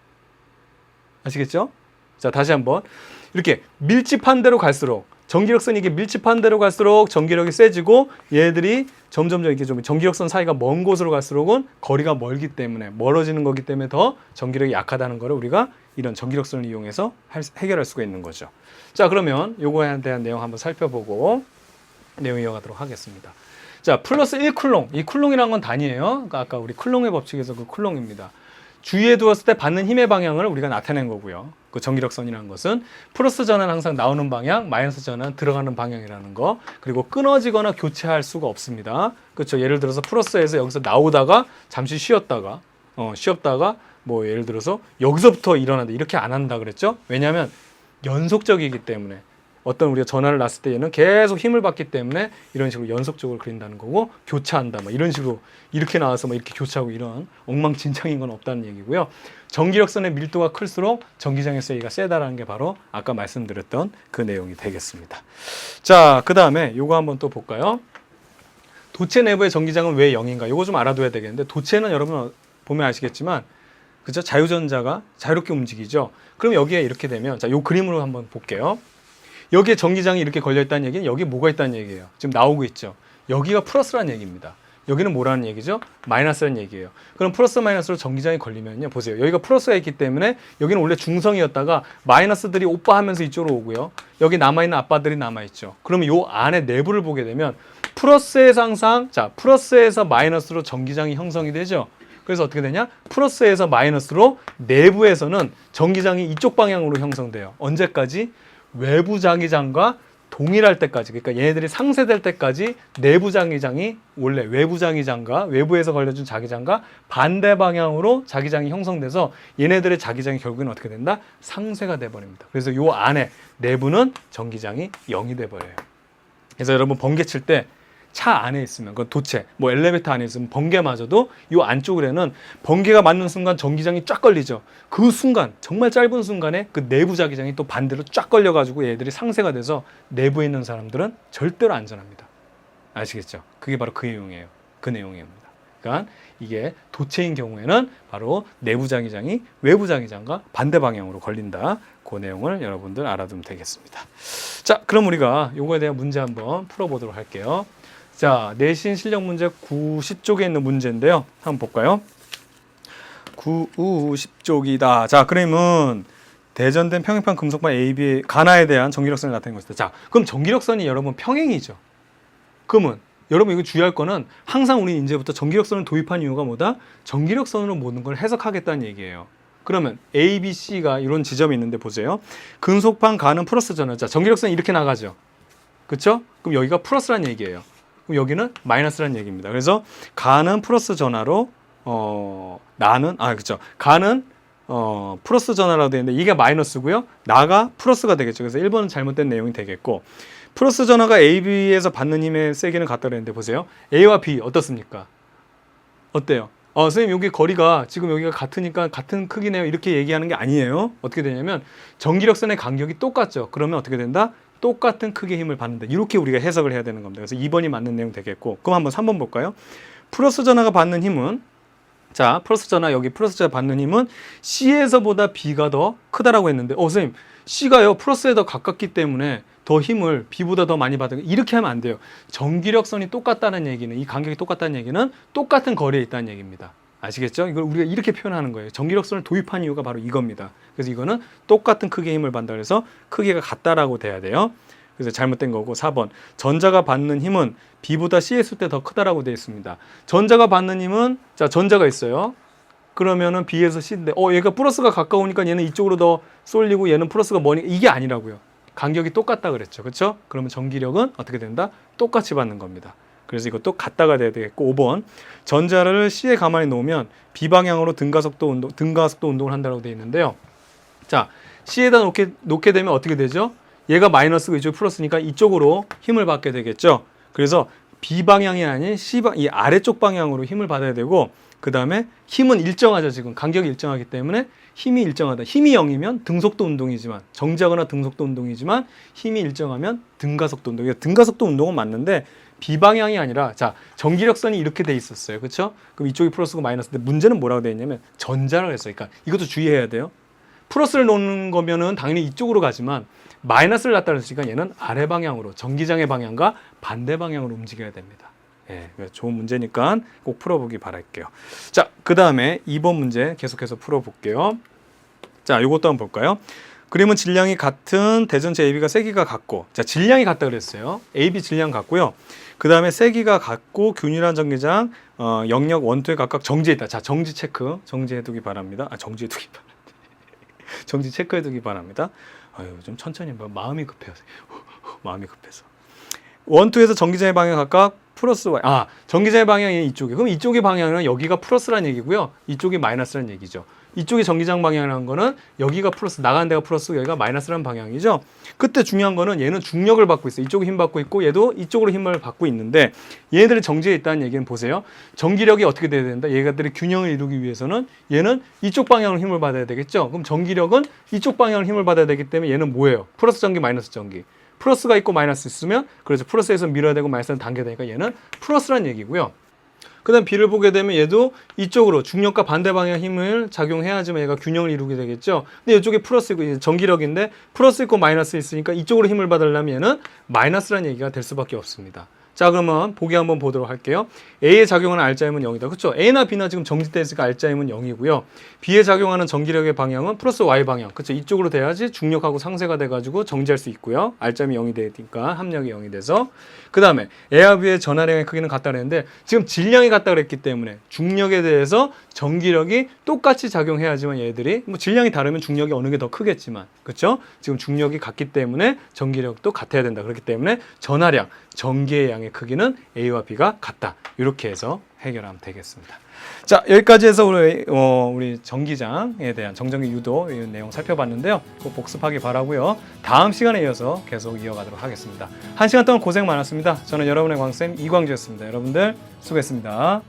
아시겠죠? 자, 다시 한번. 이렇게 밀집한 대로 갈수록 전기력선이 이게 밀집한 대로 갈수록 전기력이 세지고 얘들이 점점 이렇게 좀 전기력선 사이가 먼 곳으로 갈수록은 거리가 멀기 때문에 멀어지는 거기 때문에 더 전기력이 약하다는 거를 우리가 이런 전기력선을 이용해서 해결할 수가 있는 거죠. 자, 그러면 요거에 대한 내용 한번 살펴보고 내용 이어가도록 하겠습니다. 자, 플러스 1쿨롱. 이 쿨롱이라는 건 단위예요. 그러니까 아까 우리 쿨롱의 법칙에서 그 쿨롱입니다. 주위에 두었을 때 받는 힘의 방향을 우리가 나타낸 거고요. 그 전기력선이라는 것은 플러스 전환은 항상 나오는 방향, 마이너스 전환은 들어가는 방향이라는 거. 그리고 끊어지거나 교체할 수가 없습니다. 그렇죠? 예를 들어서 플러스에서 여기서 나오다가 잠시 쉬었다가 뭐 예를 들어서 여기서부터 일어난다 이렇게 안 한다 그랬죠? 왜냐하면 연속적이기 때문에 어떤 우리가 전환을 놨을 때 얘는 계속 힘을 받기 때문에 이런 식으로 연속적으로 그린다는 거고 교차한다 뭐 이런 식으로 이렇게 나와서 뭐 이렇게 교차하고 이런 엉망진창인 건 없다는 얘기고요. 전기력선의 밀도가 클수록 전기장의 세기가 세다라는 게 바로 아까 말씀드렸던 그 내용이 되겠습니다. 자, 그 다음에 요거 한번 또 볼까요? 도체 내부의 전기장은 왜 0인가? 요거 좀 알아둬야 되겠는데 도체는 여러분 보면 아시겠지만 그죠? 자유전자가 자유롭게 움직이죠. 그럼 여기에 이렇게 되면 자, 요 그림으로 한번 볼게요. 여기에 전기장이 이렇게 걸려있다는 얘기는 여기 뭐가 있다는 얘기예요. 지금 나오고 있죠. 여기가 플러스라는 얘기입니다. 여기는 뭐라는 얘기죠? 마이너스라는 얘기예요. 그럼 플러스 마이너스로 전기장이 걸리면요. 보세요. 여기가 플러스가 있기 때문에 여기는 원래 중성이었다가 마이너스들이 오빠 하면서 이쪽으로 오고요. 여기 남아있는 아빠들이 남아있죠. 그러면 요 안에 내부를 보게 되면 플러스에서 항상 자 플러스에서 마이너스로 전기장이 형성이 되죠. 그래서 어떻게 되냐? 플러스에서 마이너스로 내부에서는 전기장이 이쪽 방향으로 형성돼요. 언제까지? 외부 자기장과 동일할 때까지, 그러니까 얘네들이 상쇄될 때까지 내부 자기장이 원래 외부 자기장과 외부에서 걸려준 자기장과 반대 방향으로 자기장이 형성돼서 얘네들의 자기장이 결국에는 어떻게 된다? 상쇄가 돼버립니다. 그래서 요 안에 내부는 전기장이 0이 돼버려요. 그래서 여러분 번개 칠 때 차 안에 있으면 그 도체, 뭐 엘리베이터 안에 있으면 번개 맞아도 이 안쪽으로는 번개가 맞는 순간 전기장이 쫙 걸리죠. 그 순간 정말 짧은 순간에 그 내부 자기장이 또 반대로 쫙 걸려가지고 얘들이 상쇄가 돼서 내부에 있는 사람들은 절대로 안전합니다. 아시겠죠? 그게 바로 그 내용이에요. 그 내용입니다. 그러니까 이게 도체인 경우에는 바로 내부 장기장이 외부 장기장과 반대 방향으로 걸린다. 그 내용을 여러분들 알아두면 되겠습니다. 자, 그럼 우리가 요거에 대한 문제 한번 풀어보도록 할게요. 자, 내신 실력 문제 90쪽에 있는 문제인데요. 한번 볼까요? 90쪽이다. 자, 그러면 대전된 평행판 금속판 AB 가나에 대한 전기력선이 나타낸 것이다. 자, 그럼 전기력선이 여러분 평행이죠. 그러면 여러분 이거 주의할 거는 항상 우리 이제부터 전기력선을 도입한 이유가 뭐다? 전기력선으로 모든 걸 해석하겠다는 얘기예요. 그러면 A, B, C가 이런 지점이 있는데 보세요. 금속판 가는 플러스 전화. 자, 전기력선이 이렇게 나가죠. 그렇죠? 그럼 여기가 플러스란 얘기예요. 그럼 여기는 마이너스란 얘기입니다. 그래서 가는 플러스 전화로 그렇죠. 가는 플러스 전화라고 되어 있는데 이게 마이너스고요. 나가 플러스가 되겠죠. 그래서 1번은 잘못된 내용이 되겠고 플러스 전화가 A, B에서 받는 힘의 세기는 같다 그랬는데 보세요. A와 B 어떻습니까? 어때요? 선생님 여기 거리가 지금 여기가 같으니까 같은 크기네요. 이렇게 얘기하는 게 아니에요. 어떻게 되냐면 전기력선의 간격이 똑같죠. 그러면 어떻게 된다? 똑같은 크기의 힘을 받는다. 이렇게 우리가 해석을 해야 되는 겁니다. 그래서 2번이 맞는 내용 되겠고 그럼 한번 3번 볼까요? 플러스 전화가 받는 힘은 자, 플러스 전화 여기 플러스 전화 받는 힘은 C에서보다 B가 더 크다라고 했는데 선생님 C가요 플러스에 더 가깝기 때문에 더 힘을 B보다 더 많이 받는 이렇게 하면 안 돼요. 전기력선이 똑같다는 얘기는 이 간격이 똑같다는 얘기는 똑같은 거리에 있다는 얘기입니다. 아시겠죠? 이걸 우리가 이렇게 표현하는 거예요. 전기력선을 도입한 이유가 바로 이겁니다. 그래서 이거는 똑같은 크기의 힘을 받는다 그래서 크기가 같다라고 돼야 돼요. 그래서 잘못된 거고 4번 전자가 받는 힘은 B보다 C 했을 때 더 크다라고 되어 있습니다. 전자가 받는 힘은 자 전자가 있어요. 그러면은 B에서 C인데 얘가 플러스가 가까우니까 얘는 이쪽으로 더 쏠리고 얘는 플러스가 머니까 이게 아니라고요. 간격이 똑같다 그랬죠. 그렇죠? 그러면 전기력은 어떻게 된다? 똑같이 받는 겁니다. 그래서 이것도 같다가 돼야 되겠고 5번 전자를 C에 가만히 놓으면 B 방향으로 등가속도 운동을 한다고 되어 있는데요. 자, C에다 놓게 되면 어떻게 되죠? 얘가 마이너스고 이쪽 플러스니까 이쪽으로 힘을 받게 되겠죠. 그래서 B 방향이 아닌 이 아래쪽 방향으로 힘을 받아야 되고 그 다음에 힘은 일정하죠. 지금 간격이 일정하기 때문에 힘이 일정하다. 힘이 0이면 등속도 운동이지만 정지하거나 등속도 운동이지만 힘이 일정하면 등가속도 운동. 등가속도 운동은 맞는데 B 방향이 아니라 자 전기력선이 이렇게 돼 있었어요. 그렇죠? 그럼 이쪽이 플러스고 마이너스인데 문제는 뭐라고 돼 있냐면 전자라고 했어요. 그러니까 이것도 주의해야 돼요. 플러스를 놓는 거면은 당연히 이쪽으로 가지만 마이너스를 놨다 그랬으니까 얘는 아래 방향으로 전기장의 방향과 반대 방향으로 움직여야 됩니다. 예, 좋은 문제니까 꼭 풀어보기 바랄게요. 자, 그 다음에 2번 문제 계속해서 풀어볼게요. 자, 이것도 한번 볼까요? 그림은 질량이 같은 대전체 AB가 세기가 같고 자, 질량이 같다 그랬어요. AB 질량 같고요. 그 다음에 세기가 같고 균일한 전기장 영역 1, 2에 각각 정지해 있다. 자, 정지 체크, 정지해두기 바랍니다. 정지 체크해두기 바랍니다. 좀 천천히 마음이 급해요. 마음이 급해서. 1, 2에서 전기장의 방향 각각 플러스 Y. 전기장의 방향이 이쪽에. 그럼 이쪽의 방향은 여기가 플러스란 얘기고요. 이쪽이 마이너스란 얘기죠. 이쪽이 전기장 방향이라는 거는 여기가 플러스, 나가는 데가 플러스, 여기가 마이너스라는 방향이죠. 그때 중요한 거는 얘는 중력을 받고 있어요. 이쪽에 힘 받고 있고 얘도 이쪽으로 힘을 받고 있는데 얘네들이 정지해 있다는 얘기는 보세요. 전기력이 어떻게 돼야 된다? 얘네들이 균형을 이루기 위해서는 얘는 이쪽 방향으로 힘을 받아야 되겠죠. 그럼 전기력은 이쪽 방향으로 힘을 받아야 되기 때문에 얘는 뭐예요? 플러스 전기, 마이너스 전기. 플러스가 있고 마이너스 있으면 그래서 플러스에서 밀어야 되고 마이너스는 당겨야 되니까 얘는 플러스란 얘기고요. 그 다음 B를 보게 되면 얘도 이쪽으로 중력과 반대 방향 힘을 작용해야지만 얘가 균형을 이루게 되겠죠. 근데 이쪽에 플러스고 이제 전기력인데 플러스 있고 마이너스 있으니까 이쪽으로 힘을 받으려면 얘는 마이너스라는 얘기가 될 수밖에 없습니다. 자, 그러면 보기 한번 보도록 할게요. A에 작용하는 R자임은 0이다. 그렇죠? A나 B나 지금 정지되어 있으니까 R자임은 0이고요. B에 작용하는 전기력의 방향은 플러스 Y 방향. 그렇죠? 이쪽으로 돼야지 중력하고 상쇄가 돼가지고 정지할 수 있고요. R자임이 0이 되니까 합력이 0이 돼서 그 다음에 A와 B의 전하량의 크기는 같다 그랬는데 지금 질량이 같다 그랬기 때문에 중력에 대해서 전기력이 똑같이 작용해야지만 얘들이 뭐 질량이 다르면 중력이 어느 게 더 크겠지만 그렇죠? 지금 중력이 같기 때문에 전기력도 같아야 된다. 그렇기 때문에 전하량, 전기의 양의 크기는 A와 B가 같다. 이렇게 해서 해결하면 되겠습니다. 자, 여기까지 해서 우리 전기장에 대한 정전기 유도 이 내용 살펴봤는데요. 꼭 복습하기 바라고요. 다음 시간에 이어서 계속 이어가도록 하겠습니다. 1시간 동안 고생 많았습니다. 저는 여러분의 광쌤 이광주였습니다. 여러분들 수고했습니다.